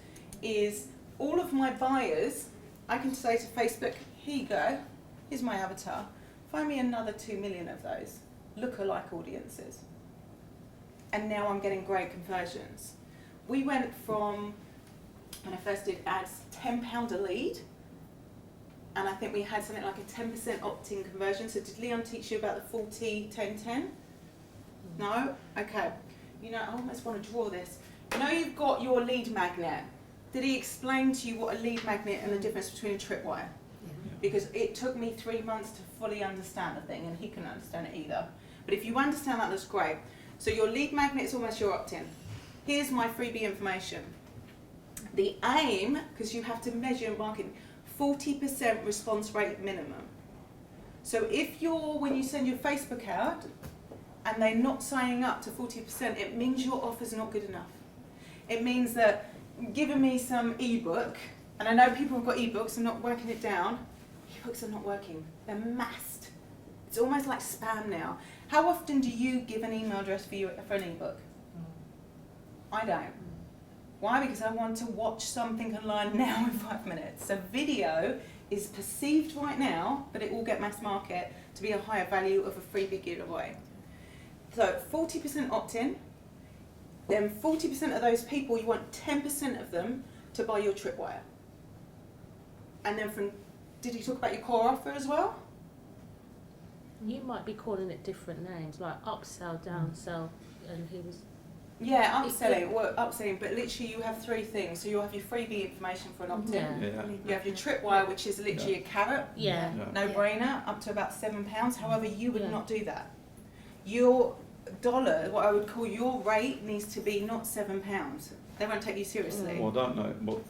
is all of my buyers, I can say to Facebook, here you go, here's my avatar. Find me another 2 million of those look-alike audiences. And now I'm getting great conversions. We went from, when I first did ads, £10 a lead, and I think we had something like a 10% opt-in conversion. So did Leon teach you about the 40-10-10? No? Okay. You know, I almost want to draw this. You know you've got your lead magnet. Did he explain to you what a lead magnet and the difference between a tripwire? Because it took me 3 months to fully understand the thing, and he couldn't understand it either. But if you understand that, that's great. So your lead magnet is almost your opt-in. Here's my freebie information. The aim, because you have to measure your marketing, 40% response rate minimum. So if when you send your Facebook out and they're not signing up to 40%, it means your offer's not good enough. It means that giving me some ebook, and I know people have got ebooks, I'm not working it down, ebooks are not working, they're masked. It's almost like spam now. How often do you give an email address for an ebook? I don't. Why? Because I want to watch something online now in 5 minutes. So video is perceived right now, but it will get mass market to be a higher value of a freebie giveaway. So 40% opt-in, then 40% of those people, you want 10% of them to buy your tripwire. And then did he talk about your core offer as well? You might be calling it different names, like upsell, downsell, and he was... Yeah, upselling, but literally you have 3 things. So you'll have your freebie information for an opt-in. Yeah. You have your tripwire, which is literally a carrot, no-brainer, up to about £7. However, you would not do that. Your dollar, what I would call your rate, needs to be not £7. They won't take you seriously. Well, I don't know, but...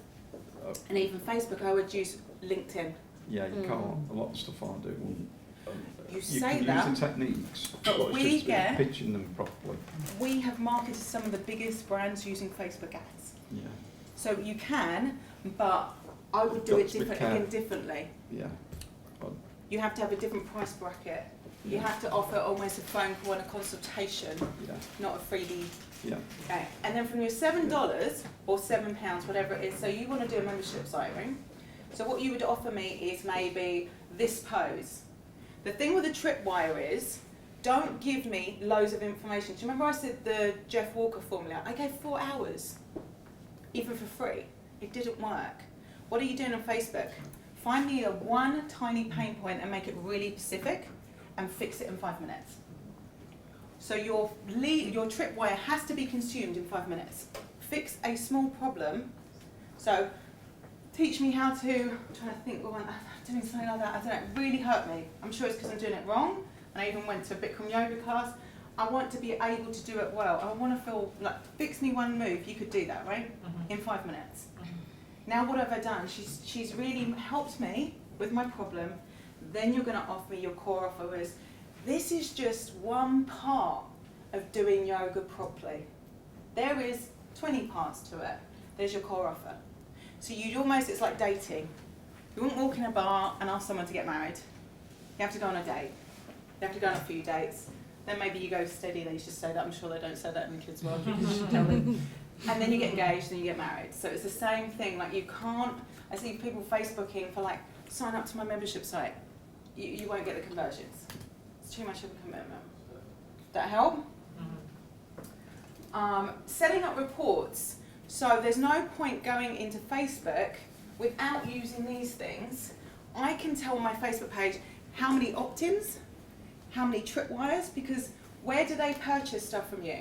and even Facebook, I would use LinkedIn. Yeah, you can't. A lot of stuff I do wouldn't. You can say that, use the techniques, but it's just pitching them properly. We have marketed some of the biggest brands using Facebook ads. Yeah. So you can, but I would do it differently. Yeah. You have to have a different price bracket. You have to offer almost a phone call and a consultation, not a freebie. Yeah. Okay. And then from your $7 or £7, whatever it is, so you want to do a membership site, right? So what you would offer me is maybe this pose. The thing with the tripwire is, don't give me loads of information. Do you remember I said the Jeff Walker formula? I gave 4 hours, even for free. It didn't work. What are you doing on Facebook? Find me one tiny pain point and make it really specific and fix it in 5 minutes. So your tripwire has to be consumed in 5 minutes. Fix a small problem. So teach me how to, I'm trying to think, doing something like that, I don't know, it really hurt me. I'm sure it's because I'm doing it wrong. And I even went to a Bikram yoga class. I want to be able to do it well. I want to feel like, fix me one move, you could do that, right? In 5 minutes. Now what have I done? She's really helped me with my problem. Then you're going to offer me your core offer is, this is just one part of doing yoga properly. There is 20 parts to it. There's your core offer. So it's like dating. You wouldn't walk in a bar and ask someone to get married. You have to go on a date. You have to go on a few dates. Then maybe you go steady, they just say that. I'm sure they don't say that in the kids' world because you tell them. And then you get engaged and you get married. So it's the same thing. Like you can't, I see people Facebooking for like, sign up to my membership site. You won't get the conversions. It's too much of a commitment. That help? Setting up reports. So there's no point going into Facebook without using these things. I can tell on my Facebook page how many opt-ins, how many tripwires, because where do they purchase stuff from you?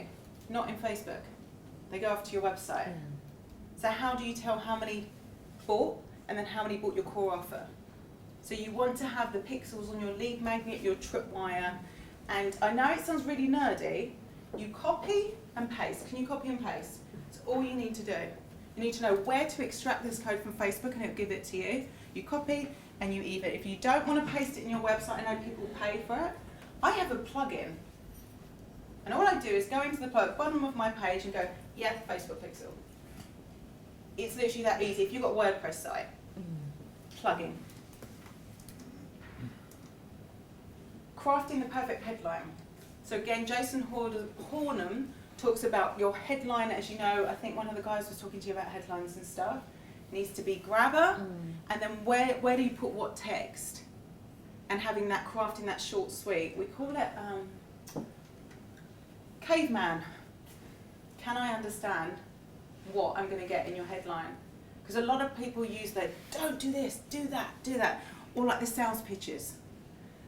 Not in Facebook. They go off to your website. So how do you tell how many bought and then how many bought your core offer? So you want to have the pixels on your lead magnet, your tripwire, and I know it sounds really nerdy. You copy and paste. Can you copy and paste? That's all you need to do. You need to know where to extract this code from Facebook and it'll give it to you. You copy and you either, if you don't want to paste it in your website, I know people pay for it. I have a plugin. And all I do is go into the bottom of my page and go, yeah, Facebook pixel. It's literally that easy. If you've got a WordPress site, plugin. Crafting the perfect headline. So again, Jason Hornum talks about your headline, as you know, I think one of the guys was talking to you about headlines and stuff. It needs to be grabber, and then where do you put what text? And having that, crafting that short sweet. We call it caveman. Can I understand what I'm going to get in your headline? Because a lot of people use the, don't do this, do that, Or like the sales pitches.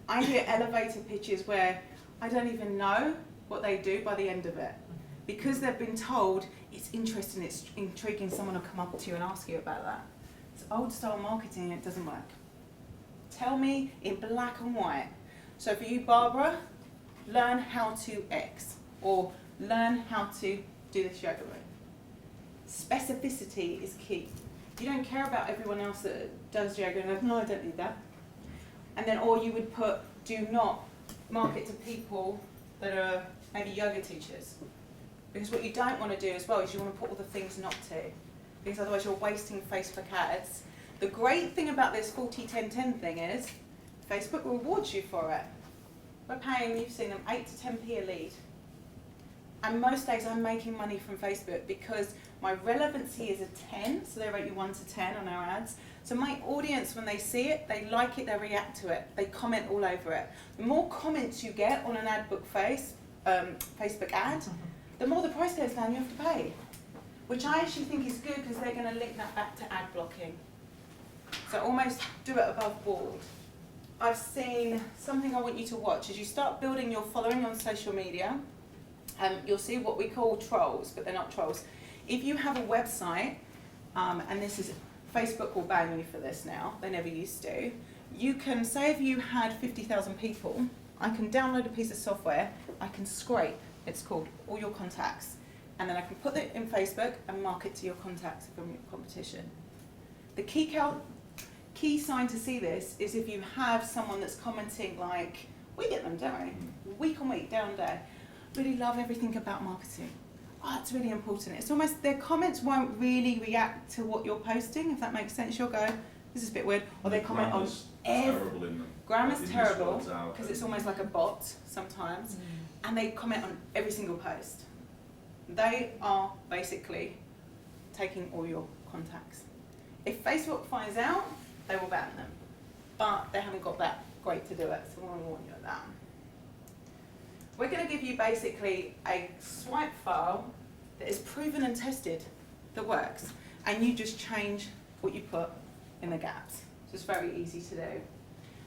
I hear elevator pitches where I don't even know what they do by the end of it. Because they've been told it's interesting, it's intriguing, someone will come up to you and ask you about that. It's old style marketing and it doesn't work. Tell me in black and white. So for you, Barbara, learn how to X, or learn how to do this yoga room. Specificity is key. You don't care about everyone else that does yoga and goes, no, I don't need that. And then, or you would put, do not market to people that are maybe yoga teachers. Because what you don't want to do as well is you want to put all the things not to. Because otherwise you're wasting Facebook ads. The great thing about this 40-10-10 thing is Facebook rewards you for it. We're paying, you've seen them, 8 to 10p a lead. And most days I'm making money from Facebook because my relevancy is a 10, so they rate you 1 to 10 on our ads. So my audience, when they see it, they like it, they react to it, they comment all over it. The more comments you get on an ad book Facebook ad, the more the price goes down you have to pay. Which I actually think is good because they're going to link that back to ad blocking. So almost do it above board. I've seen something I want you to watch. As you start building your following on social media, you'll see what we call trolls, but they're not trolls. If you have a website, and this is, Facebook will ban you for this now, they never used to, you can, say if you had 50,000 people, I can download a piece of software, I can scrape, it's called, all your contacts, and then I can put it in Facebook and market to your contacts from your competition. The key sign to see this is if you have someone that's commenting like, we get them, don't we? Week on week, day on day. Really love everything about marketing. Oh, it's really important. It's almost, their comments won't really react to what you're posting, if that makes sense. You'll go, this is a bit weird. Or they comment on terrible in them. Grammar's terrible, because it's almost like a bot sometimes. And they comment on every single post. They are basically taking all your contacts. If Facebook finds out, they will ban them. But they haven't got that great to do it, so I want to warn you of that. We're going to give you basically a swipe file that is proven and tested that works. And you just change what you put in the gaps. So it's very easy to do.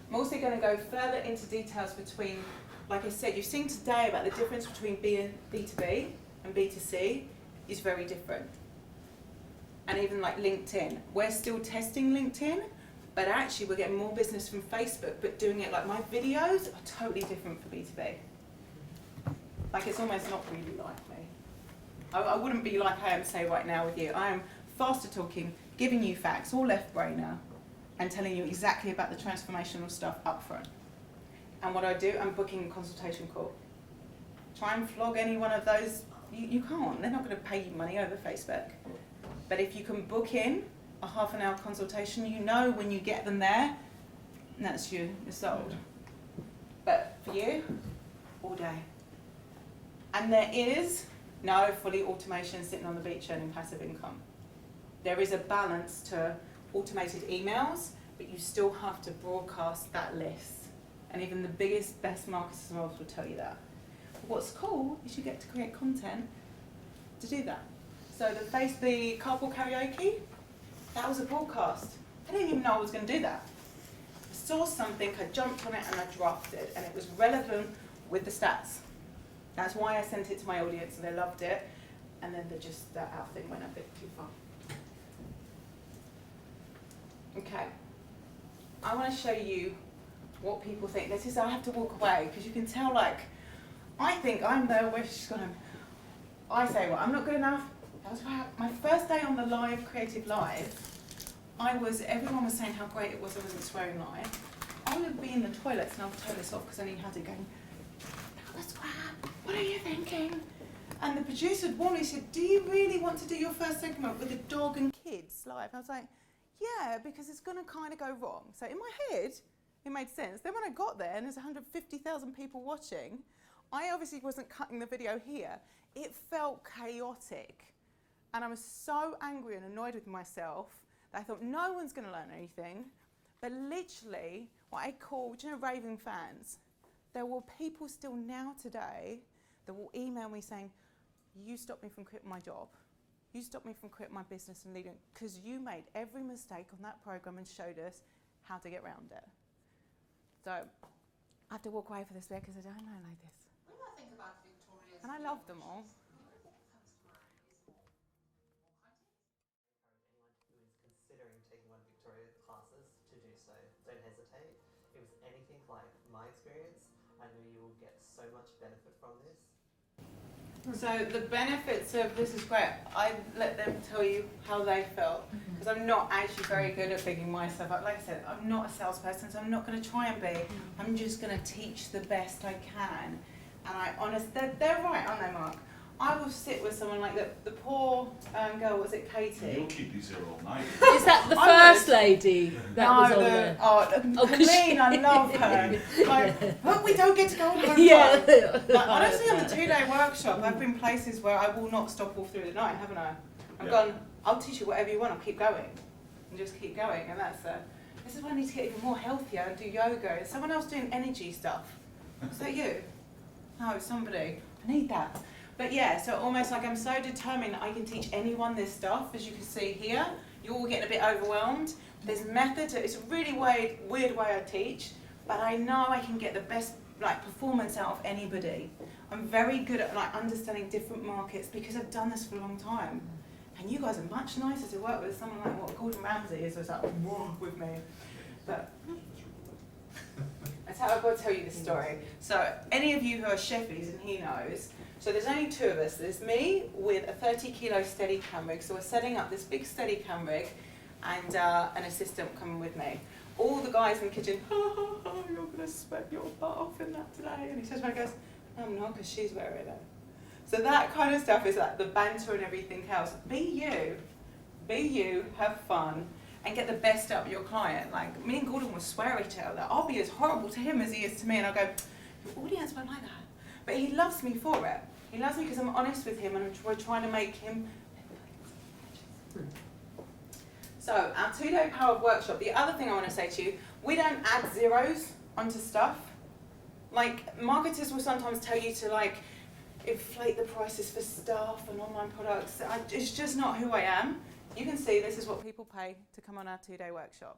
I'm also going to go further into details between, like I said, you've seen today about the difference between B2B and B2C is very different. And even like LinkedIn. We're still testing LinkedIn, but actually we're getting more business from Facebook, but doing it like my videos are totally different for B2B. Like it's almost not really like me. I wouldn't be like I am, say, right now with you. I am faster talking, giving you facts, all left brainer, and telling you exactly about the transformational stuff up front. And what I do, I'm booking a consultation call. Try and flog any one of those, you can't. They're not going to pay you money over Facebook. But if you can book in a half-an-hour consultation, you know when you get them there, and that's you, you're sold. But for you, all day. And there is no fully automation sitting on the beach earning passive income. There is a balance to automated emails, but you still have to broadcast that list. And even the biggest, best marketers in the world will tell you that. But what's cool is you get to create content to do that. So the carpool karaoke, that was a broadcast. I didn't even know I was going to do that. I saw something, I jumped on it and I drafted, and it was relevant with the stats. That's why I sent it to my audience and they loved it, and then that out thing went a bit too far. Okay, I want to show you what people think. This is, I have to walk away because you can tell, like, I think I'm there where she's going. I say, well, I'm not good enough. That was my first day on the live, creative live. Everyone was saying how great it was. I wasn't swearing live. I would be in the toilets and I'll turn this off because I had it going, that was crap. What are you thinking? And the producer had warned me, he said, do you really want to do your first segment with a dog and kids live? I was like, yeah, because it's going to kind of go wrong. So in my head, it made sense. Then when I got there and there's 150,000 people watching, I obviously wasn't cutting the video here. It felt chaotic. And I was so angry and annoyed with myself that I thought no one's going to learn anything. But literally, what I call, do you know, raving fans? There were people still now today that will email me saying, you stopped me from quitting my job. You stopped me from quitting my business and leaving because you made every mistake on that program and showed us how to get around it. So I have to walk away for this bit because I don't know like this. What do I think about Victoria's? And I love them all. Who is considering taking one of Victoria's classes to do so. Don't hesitate. If it's anything like my experience, I know you will get so much benefit from this. So the benefits of this is great. I let them tell you how they felt because I'm not actually very good at bigging myself up. Like I said, I'm not a salesperson, so I'm not going to try and be. I'm just going to teach the best I can. And I honestly, they're right, aren't they, Mark? I will sit with someone like the poor girl, was it Katie? You'll keep these here all night. Is that the first lady that was on there? Colleen, I love her. Like, but we don't get to go on home Yeah. time. Like, honestly, on the 2-day workshop, I've been places where I will not stop all through the night, haven't I? I've gone, I'll teach you whatever you want, I'll keep going. And just keep going, and that's this is why I need to get even more healthier and do yoga. Is someone else doing energy stuff? Is that you? No, somebody. I need that. But yeah, so almost like I'm so determined that I can teach anyone this stuff. As you can see here, you're all getting a bit overwhelmed. There's methods. It's a really weird way I teach, but I know I can get the best performance out of anybody. I'm very good at understanding different markets because I've done this for a long time. And you guys are much nicer to work with. Someone like what Gordon Ramsay is was like with me. But that's how I've got to tell you this story. So any of you who are chefies, and he knows. So there's only 2 of us. There's me with a 30-kilo Steadicam rig. So we're setting up this big Steadicam rig and an assistant coming with me. All the guys in the kitchen, you're going to sweat your butt off in that today. And he says, goes, no, I'm not, because she's wearing it. So that kind of stuff is like the banter and everything else. Be you, have fun, and get the best out of your client. Like, me and Gordon will swear at each other. I'll be as horrible to him as he is to me, and I'll go, your audience won't like that. But he loves me for it. He loves me because I'm honest with him and we're trying to make him. So our 2-day power workshop, the other thing I want to say to you, we don't add zeros onto stuff. Like marketers will sometimes tell you to inflate the prices for stuff and online products. It's just not who I am. You can see this is what people pay to come on our 2-day workshop.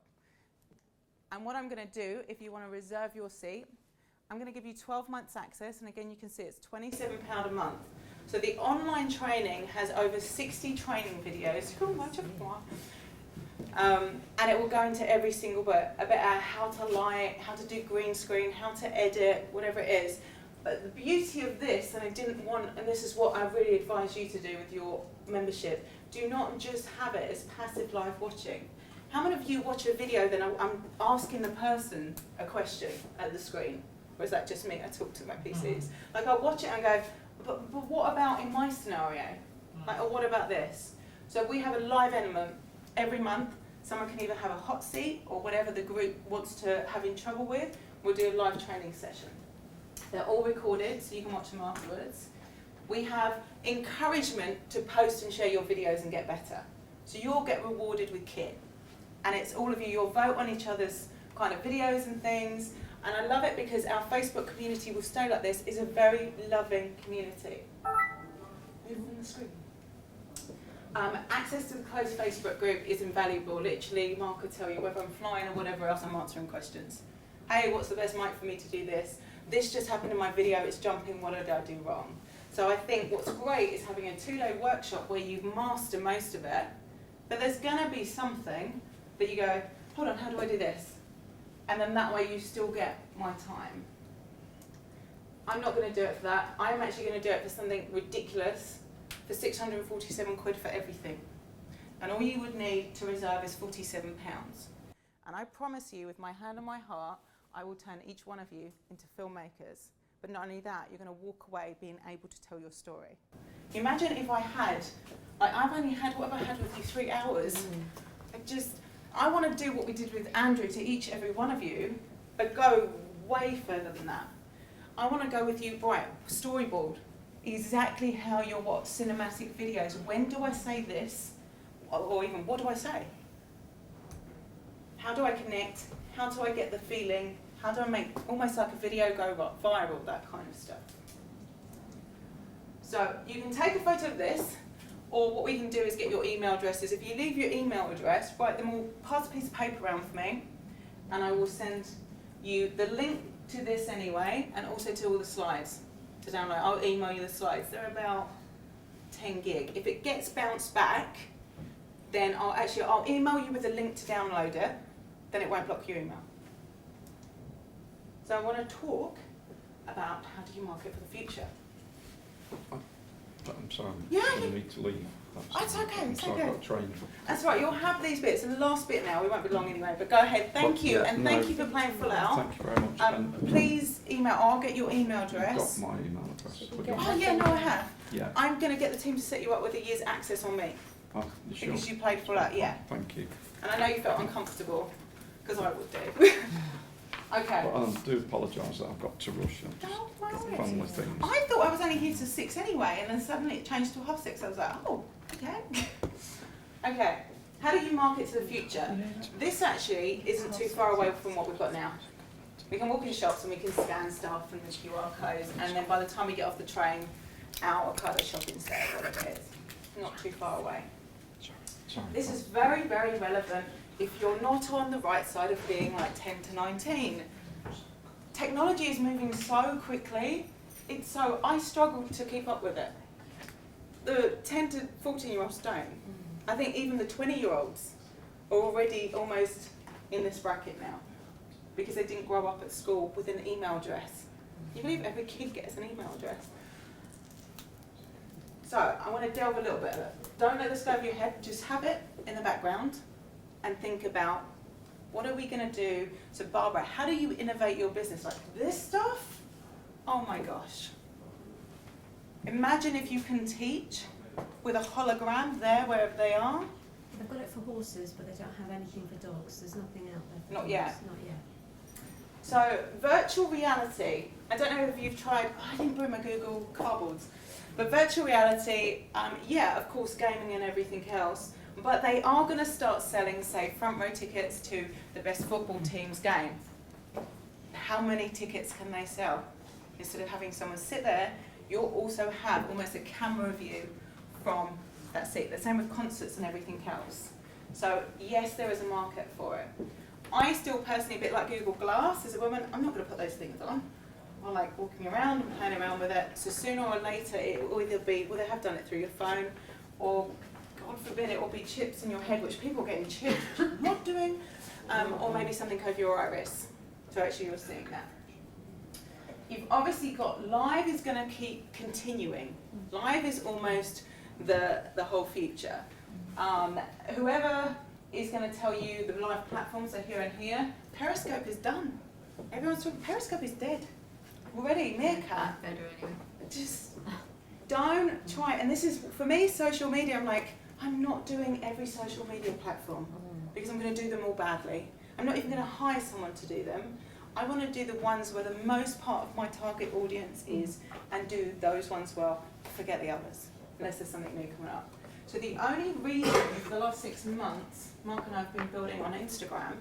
And what I'm going to do, if you want to reserve your seat, I'm going to give you 12 months access, and again you can see it's £27 a month. So the online training has over 60 training videos, and it will go into every single bit about how to light, how to do green screen, how to edit, whatever it is. But the beauty of this, and and this is what I really advise you to do with your membership, do not just have it as passive live watching. How many of you watch a video then I'm asking the person a question at the screen? Or is that just me? I talk to my PCs. I'll watch it and go, but what about in my scenario? Or what about this? So we have a live element every month. Someone can either have a hot seat or whatever the group wants to have in trouble with. We'll do a live training session. They're all recorded, so you can watch them afterwards. We have encouragement to post and share your videos and get better. So you'll get rewarded with kit. And it's all of you, you'll vote on each other's kind of videos and things. And I love it because our Facebook community will stay like this, is a very loving community. Move on the screen. Access to the closed Facebook group is invaluable. Literally, Mark will tell you whether I'm flying or whatever else, I'm answering questions. Hey, what's the best mic for me to do this? This just happened in my video, it's jumping, what did I do wrong? So I think what's great is having a 2-day workshop where you master most of it, but there's going to be something that you go, hold on, how do I do this? And then that way you still get my time. I'm not going to do it for that. I'm actually going to do it for something ridiculous, for 647 quid for everything. And all you would need to reserve is £47. And I promise you, with my hand on my heart, I will turn each one of you into filmmakers. But not only that, you're going to walk away being able to tell your story. Imagine if I had, I've only had, what have I had with you, 3 hours? I want to do what we did with Andrew to each every one of you, but go way further than that. I want to go with you, right, storyboard, exactly how your cinematic videos, when do I say this, or even what do I say? How do I connect? How do I get the feeling? How do I make almost like a video go viral, that kind of stuff. So you can take a photo of this, or what we can do is get your email addresses. If you leave your email address, write them all, pass a piece of paper around for me, and I will send you the link to this anyway, and also to all the slides to download. I'll email you the slides. They're about 10 gig. If it gets bounced back, then I'll email you with a link to download it, then it won't block your email. So I want to talk about how do you market for the future. I'm sorry, Yeah, I need to leave. It's okay, it's I've okay. got training. That's right, you'll have these bits, and the last bit now, we won't be long anyway, but go ahead, thank you, and thank you for playing full out. Thank you very much. And Please email, I'll get your email you've address. got my email address. Oh yeah, no I have. Yeah. I'm going to get the team to set you up with a year's access on me, Oh, you sure? because you played full out, yeah. Thank you. And I know you felt uncomfortable, because I would do. Okay. But I do apologise that I've got to rush. I've just got family things. I thought I was only here till 6 anyway, and then suddenly it changed to 6:30. I was like, oh, okay. Okay, how do you market to the future? This actually isn't too far away from what we've got now. We can walk in shops and we can scan stuff and the QR codes, and then by the time we get off the train, our kind of shopping set, whatever it is, not too far away. Sorry. This is very, very relevant if you're not on the right side of being like 10 to 19. Technology is moving so quickly, I struggle to keep up with it. The 10 to 14-year-olds don't. I think even the 20-year-olds are already almost in this bracket now because they didn't grow up at school with an email address. You believe every kid gets an email address? So I want to delve a little bit. Don't let this go over your head, just have it in the background and think about what are we going to do. So Barbara, how do you innovate your business? Like this stuff? Oh my gosh. Imagine if you can teach with a hologram there wherever they are. They've got it for horses, but they don't have anything for dogs. There's nothing out there for Not dogs. yet. Not yet. So virtual reality, I don't know if you've tried, I didn't bring my Google cardboards, but virtual reality, yeah, of course, gaming and everything else, but they are going to start selling, say, front row tickets to the best football team's game. How many tickets can they sell? Instead of having someone sit there, you'll also have almost a camera view from that seat. The same with concerts and everything else. So yes, there is a market for it. I still personally, a bit like Google Glass as a woman, I'm not going to put those things on. I like walking around and playing around with it. So sooner or later it will either be, well they have done it through your phone, or God forbid it will be chips in your head, which people are getting chips, which I'm not doing, or maybe something over your iris. So actually you're seeing that. You've obviously got live is going to keep continuing. Live is almost the whole future. Whoever is going to tell you the live platforms are here and here, Periscope is done. Everyone's talking, Periscope is dead. Already, Meerkat. Better anyway. Just don't try, and this is, for me, social media, I'm like, I'm not doing every social media platform because I'm going to do them all badly. I'm not even going to hire someone to do them. I want to do the ones where the most part of my target audience is and do those ones well, forget the others, unless there's something new coming up. So the only reason for the last 6 months, Mark and I have been building on Instagram,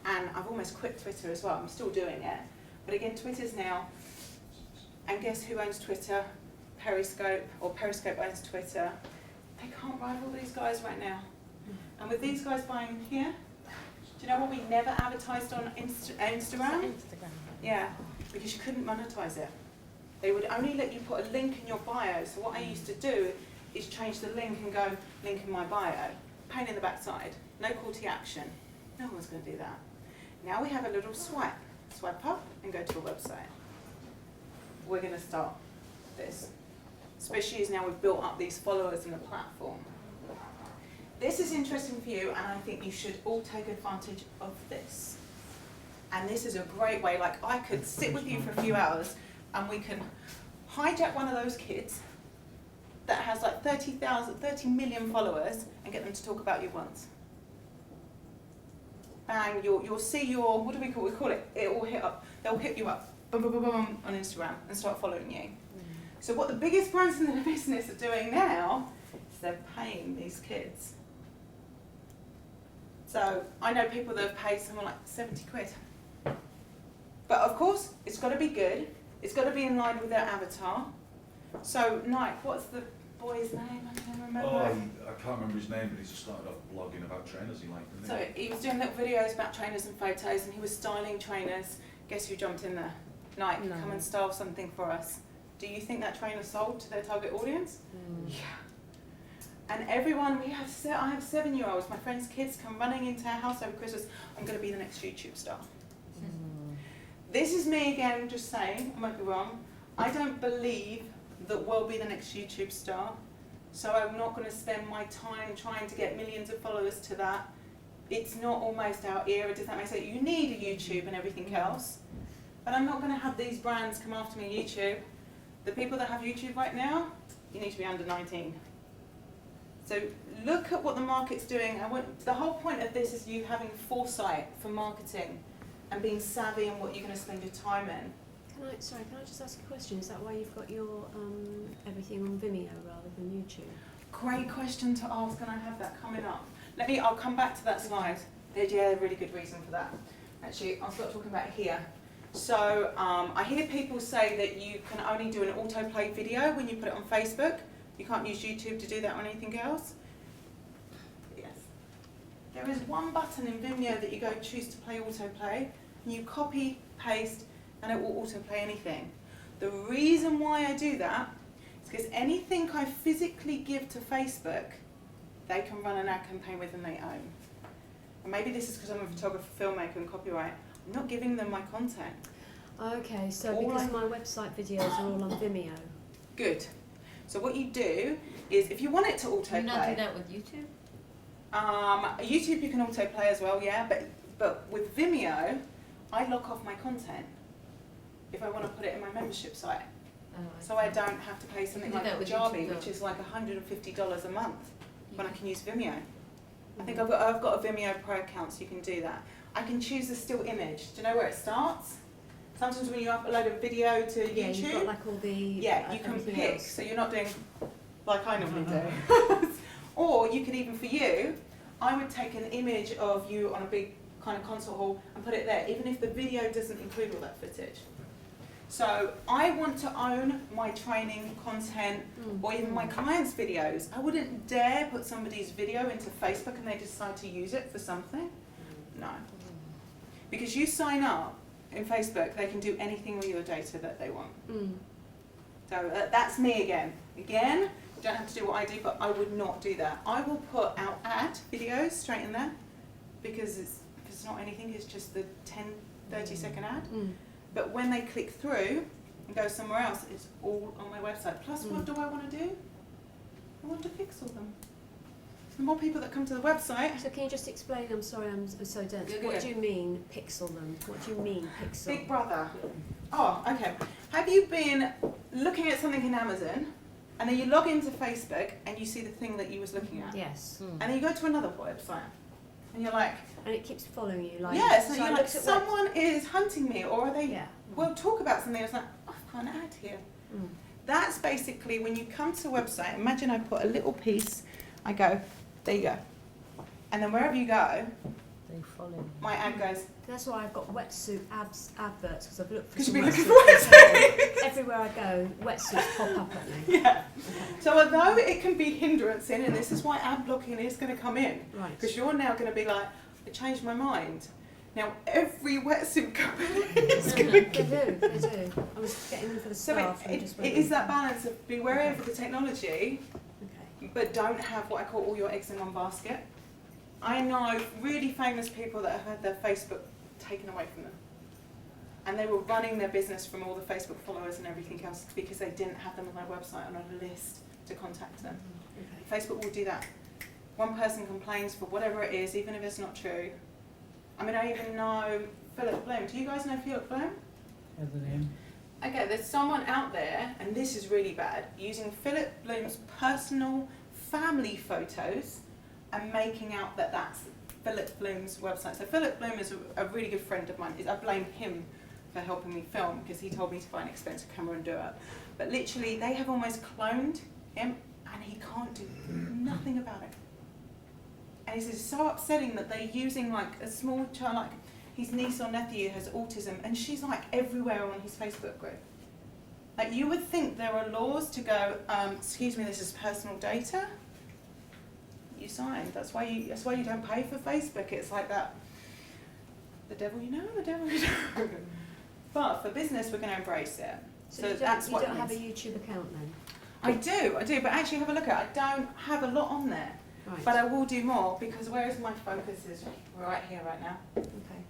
and I've almost quit Twitter as well, I'm still doing it, but again, Twitter's now, and guess who owns Twitter? Periscope, or Periscope owns Twitter. They can't rival these guys right now. And with these guys buying here, do you know what we never advertised on Instagram? Yeah, because you couldn't monetize it. They would only let you put a link in your bio. So what I used to do is change the link and go, link in my bio. Pain in the backside. No call to action. No one's going to do that. Now we have a little swipe. Swipe up and go to a website. We're going to start this. Especially as now we've built up these followers in the platform. This is interesting for you, and I think you should all take advantage of this. And this is a great way, like I could sit with you for a few hours and we can hijack one of those kids that has like 30 million followers and get them to talk about you once. Bang, you'll see your, what do we call it? It will hit up, they'll hit you up, boom, boom, boom, boom, on Instagram and start following you. So what the biggest brands in the business are doing now is they're paying these kids. So I know people that have paid someone like 70 quid. But of course, it's got to be good. It's got to be in line with their avatar. So Nike, what's the boy's name? I can't remember. Oh, I can't remember his name, but he's just started off blogging about trainers he liked, didn't So he was doing little videos about trainers and photos, and he was styling trainers. Guess who jumped in there? Nike, No. come and style something for us. Do you think that trainer sold to their target audience? Yeah. And everyone, I have 7-year-olds, my friends' kids come running into our house over Christmas, I'm going to be the next YouTube star. This is me again, just saying, I might be wrong. I don't believe that we'll be the next YouTube star, so I'm not going to spend my time trying to get millions of followers to that. It's not almost our era, does that make sense? You need a YouTube and everything else, but I'm not going to have these brands come after me on YouTube. The people that have YouTube right now, you need to be under 19. So look at what the market's doing. The whole point of this is you having foresight for marketing and being savvy in what you're going to spend your time in. Can I just ask a question? Is that why you've got your everything on Vimeo rather than YouTube? Great question to ask, and I have that coming up. I'll come back to that slide. There's a really good reason for that. Actually, I'll start talking about it here. So I hear people say that you can only do an autoplay video when you put it on Facebook. You can't use YouTube to do that or anything else. Yes. There is one button in Vimeo that you go choose to play autoplay, and you copy, paste, and it will autoplay anything. The reason why I do that is because anything I physically give to Facebook, they can run an ad campaign with and they own. And maybe this is because I'm a photographer, filmmaker, and copyright. I'm not giving them my content. Okay, so because my website videos are all on Vimeo. Good. So what you do is, if you want it to autoplay. Can you not do that with YouTube? YouTube you can autoplay as well, yeah. But with Vimeo, I lock off my content if I want to put it in my membership site. So I don't have to pay something like Kajabi, which is like $150 a month, when I can use Vimeo. I think I've got a Vimeo Pro account, so you can do that. I can choose a still image. Do you know where it starts? Sometimes when you upload a video to YouTube, you've got like all the you can pick, else. so you're not doing like I normally do. Or you could even, for you, I would take an image of you on a big kind of concert hall and put it there, even if the video doesn't include all that footage. So I want to own my training content or even my clients' videos. I wouldn't dare put somebody's video into Facebook and they decide to use it for something. No. Because you sign up in Facebook, they can do anything with your data that they want. So that's me again. Again, you don't have to do what I do, but I would not do that. I will put our ad videos straight in there because it's not anything, it's just the 10, 30-second ad. But when they click through and go somewhere else, it's all on my website. Plus, what do I want to do? I want to pixel them. The more people that come to the website... So can you just explain, I'm sorry I'm so dense, what do you mean pixel them? What do you mean pixel? Big Brother. Oh, okay. Have you been looking at something in Amazon and then you log into Facebook and you see the thing that you was looking at? Yes. And then you go to another website and you're like... And it keeps following you, like... Yes, so and you're like, someone is hunting me, or are they... We'll talk about something, it's like, oh, I've got an ad here. That's basically when you come to a website, imagine I put a little piece, I go, there you go. And then wherever you go, they follow. My ad goes. That's why I've got wetsuit adverts, because I've looked for Because some you've been wetsuits. looking for Everywhere I go, wetsuits pop up at me. Yeah. So although it can be hindrance in, and this is why ad blocking is going to come in, because you're now going to be like, I changed my mind. Now every wetsuit company is going to They do. I was getting them for the staff. So it is that balance of be wary of the technology, but don't have what I call all your eggs in one basket. I know really famous people that have had their Facebook taken away from them. And they were running their business from all the Facebook followers and everything else because they didn't have them on their website on a list to contact them. Facebook will do that. One person complains for whatever it is, even if it's not true. I mean, I even know Philip Bloom. Do you guys know Philip Bloom? Heard the name. Okay, there's someone out there, and this is really bad, using Philip Bloom's personal family photos and making out that that's Philip Bloom's website. So Philip Bloom is a really good friend of mine. I blame him for helping me film because he told me to buy an expensive camera and do it. But literally, they have almost cloned him, and he can't do nothing about it. And it's so upsetting that they're using like a small child, like his niece or nephew has autism, and she's like everywhere on his Facebook group. Like you would think there are laws to go, excuse me, this is personal data. You sign. That's why you don't pay for Facebook. It's like that. The devil you know, the devil you know. But for business, we're going to embrace it. So that's what you don't have a YouTube account then? I do, but actually have a look at it. I don't have a lot on there. Right. But I will do more because where is my focus is right here, right now. Okay.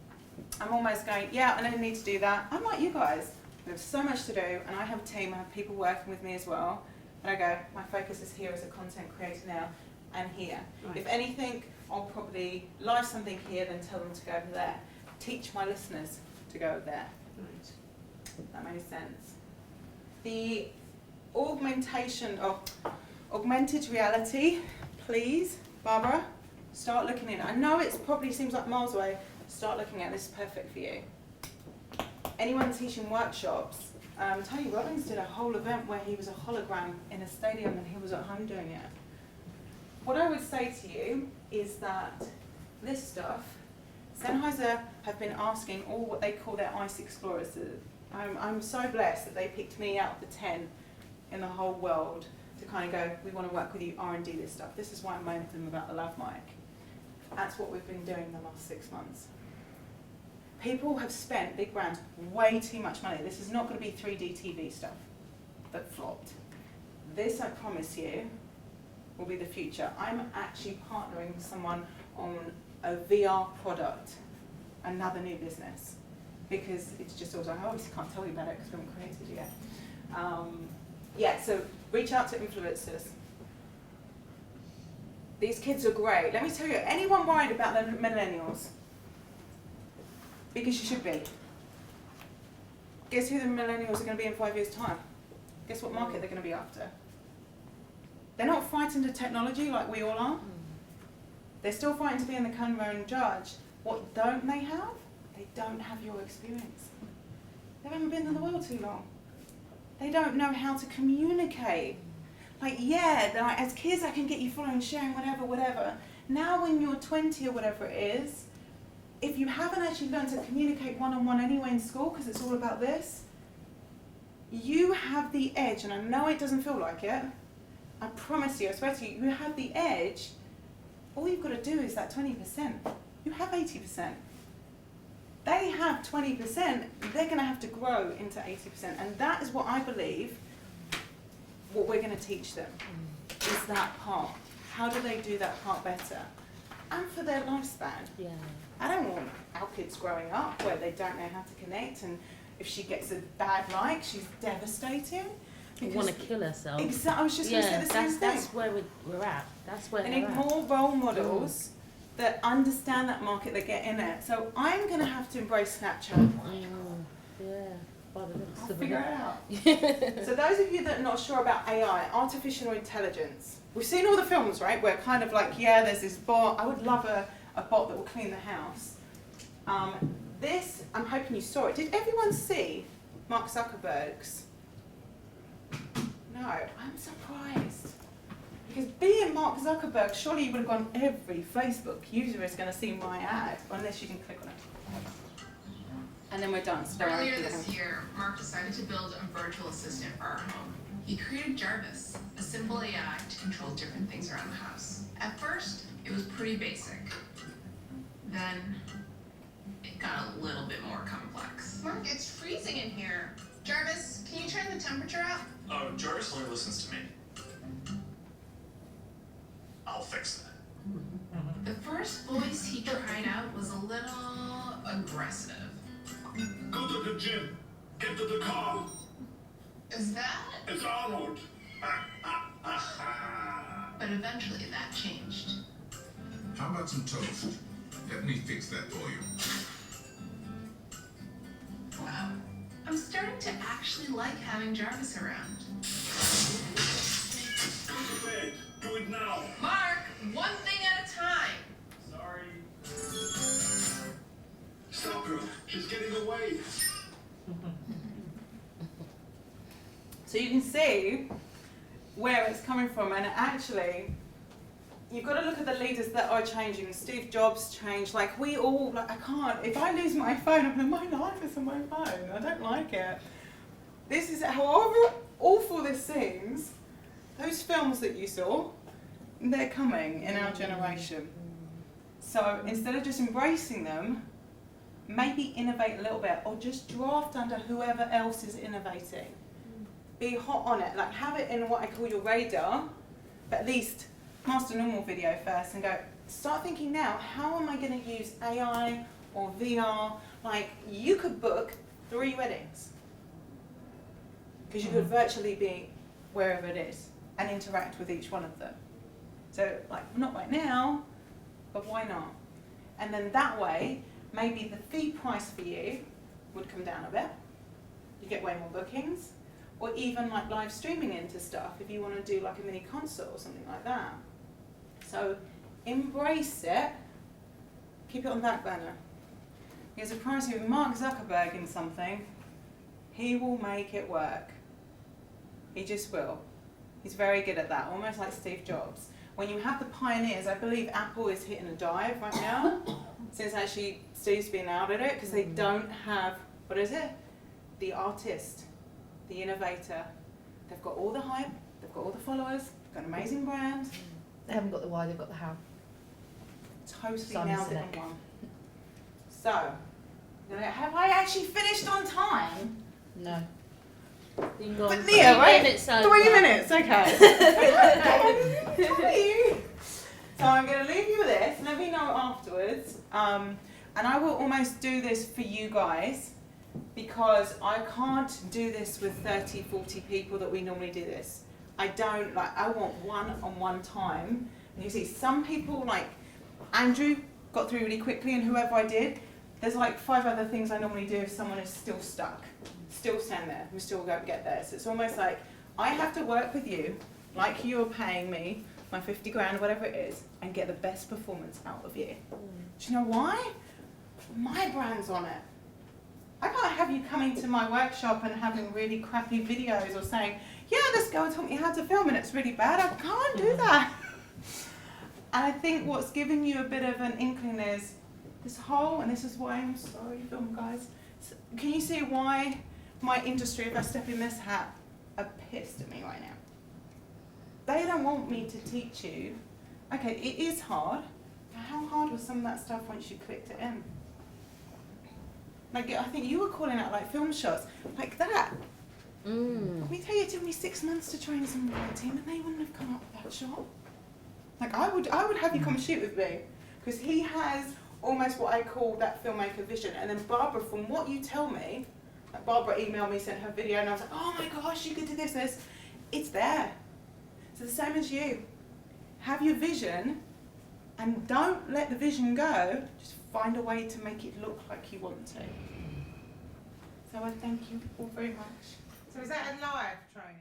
I'm almost going, yeah, I don't need to do that. I'm like you guys. We have so much to do, and I have a team, I have people working with me as well. And I go, my focus is here as a content creator now, and here. Right. If anything, I'll probably live something here, then tell them to go over there. Teach my listeners to go over there. Right. That makes sense. The augmented reality, please, Barbara, start looking in. I know it probably seems like miles away. Start looking at this. Is perfect for you. Anyone teaching workshops, Tony Robbins did a whole event where he was a hologram in a stadium and he was at home doing it. What I would say to you is that this stuff, Sennheiser have been asking all what they call their ICE Explorers. I'm so blessed that they picked me out of the 10 in the whole world to kind of go, we want to work with you, R&D this stuff. This is why I'm moaning to them about the lav mic. That's what we've been doing the last 6 months. People have spent, big brands, way too much money. This is not going to be 3D TV stuff that flopped. This, I promise you, will be the future. I'm actually partnering with someone on a VR product, another new business, because it's just also, I obviously can't tell you about it because we haven't created it yet. Yeah, so reach out to influencers. These kids are great. Let me tell you, anyone worried about the millennials? Because you should be. Guess who the millennials are going to be in 5 years' time? Guess what market they're going to be after? They're not frightened of technology like we all are. They're still frightened to be in the camera and judge. What don't they have? They don't have your experience. They haven't been in the world too long. They don't know how to communicate. Like, yeah, like, as kids I can get you following, sharing, whatever. Now when you're 20 or whatever it is, if you haven't actually learned to communicate one-on-one anyway in school, because it's all about this, you have the edge, and I know it doesn't feel like it. I promise you, I swear to you, you have the edge. All you've got to do is that 20%. You have 80%. They have 20%, they're going to have to grow into 80%. And that is what I believe, what we're going to teach them, is that part. How do they do that part better? And for their lifespan. Yeah. I don't want our kids growing up where they don't know how to connect, and if she gets a bad like, she's devastating. We want to kill herself. Exactly. I was just going to say the same thing. That's where we're at. That's where they need more role models that understand that market, that get in it. So I'm going to have to embrace Snapchat. Yeah. I'll figure it out. So those of you that are not sure about AI, artificial intelligence, we've seen all the films, right? Where kind of like, yeah, there's this bot. I would love a bot that will clean the house. This, I'm hoping you saw it. Did everyone see Mark Zuckerberg's? No, I'm surprised. Because being Mark Zuckerberg, surely you would have gone, every Facebook user is going to see my ad, unless you can click on it. And then we're done. So earlier this year, Mark decided to build a virtual assistant for our home. He created Jarvis, a simple AI to control different things around the house. At first, it was pretty basic. Then, it got a little bit more complex. Mark, it's freezing in here. Jarvis, can you turn the temperature up? Oh, Jarvis only listens to me. I'll fix that. The first voice he tried out was a little aggressive. Go to the gym. Get to the car. Is that? It's Arnold. But eventually that changed. How about some toast? Let me fix that for you. Wow. I'm starting to actually like having Jarvis around. Go to bed. Do it now. Mark, one thing at a time. Sorry. Stop her. She's getting away. So you can see where it's coming from, and actually, you've got to look at the leaders that are changing. Steve Jobs changed. Like we all, like I can't. If I lose my phone, I'm like, my life is on my phone. I don't like it. This is however awful this seems. Those films that you saw, they're coming in our generation. So instead of just embracing them, maybe innovate a little bit, or just draft under whoever else is innovating. Be hot on it, like have it in what I call your radar, but at least master normal video first and go, start thinking now, how am I going to use AI or VR? Like, you could book 3 weddings, because you could virtually be wherever it is and interact with each one of them. So, like, not right now, but why not? And then that way, maybe the fee price for you would come down a bit. You get way more bookings, or even like live streaming into stuff if you want to do like a mini concert or something like that. So embrace it, keep it on the back burner. Because I promise you, with Mark Zuckerberg in something, he will make it work. He just will. He's very good at that, almost like Steve Jobs. When you have the pioneers, I believe Apple is hitting a dive right now, since actually Steve's been out at it, because they don't have, what is it? The artist, the innovator. They've got all the hype, they've got all the followers, they've got an amazing brand. They haven't got the why, they've got the how. Totally Simon nailed it Sinek. in one. So, have I actually finished on time? No. But Leah, right? 20 minutes, okay. So I'm going to leave you with this, let me know afterwards. And I will almost do this for you guys, because I can't do this with 30, 40 people that we normally do this. I don't, like, I want one-on-one time. And you see, some people, like Andrew, got through really quickly, and whoever I did, there's like 5 other things I normally do if someone is still stuck, still stand there, we still won't get there. So it's almost like I have to work with you, like you're paying me my 50 grand, whatever it is, and get the best performance out of you. Do you know why? My brand's on it. I can't have you coming to my workshop and having really crappy videos or saying, yeah, this girl taught me how to film and it's really bad. I can't do that. And I think what's given you a bit of an inkling is this whole, and this is why I'm sorry, film guys, can you see why my industry, if I step in this hat, are pissed at me right now? They don't want me to teach you. Okay, it is hard. How hard was some of that stuff once you clicked it in? Like, I think you were calling out like film shots, like that. Let me tell you, it took me 6 months to train some of my team, and they wouldn't have come up with that shot. Like, I would have you come shoot with me, because he has almost what I call that filmmaker vision. And then Barbara, from what you tell me, like Barbara emailed me, sent her video, and I was like, oh my gosh, you could do this. It's there. So the same as you. Have your vision, and don't let the vision go. Just find a way to make it look like you want to. So I thank you all very much. So is that a live training?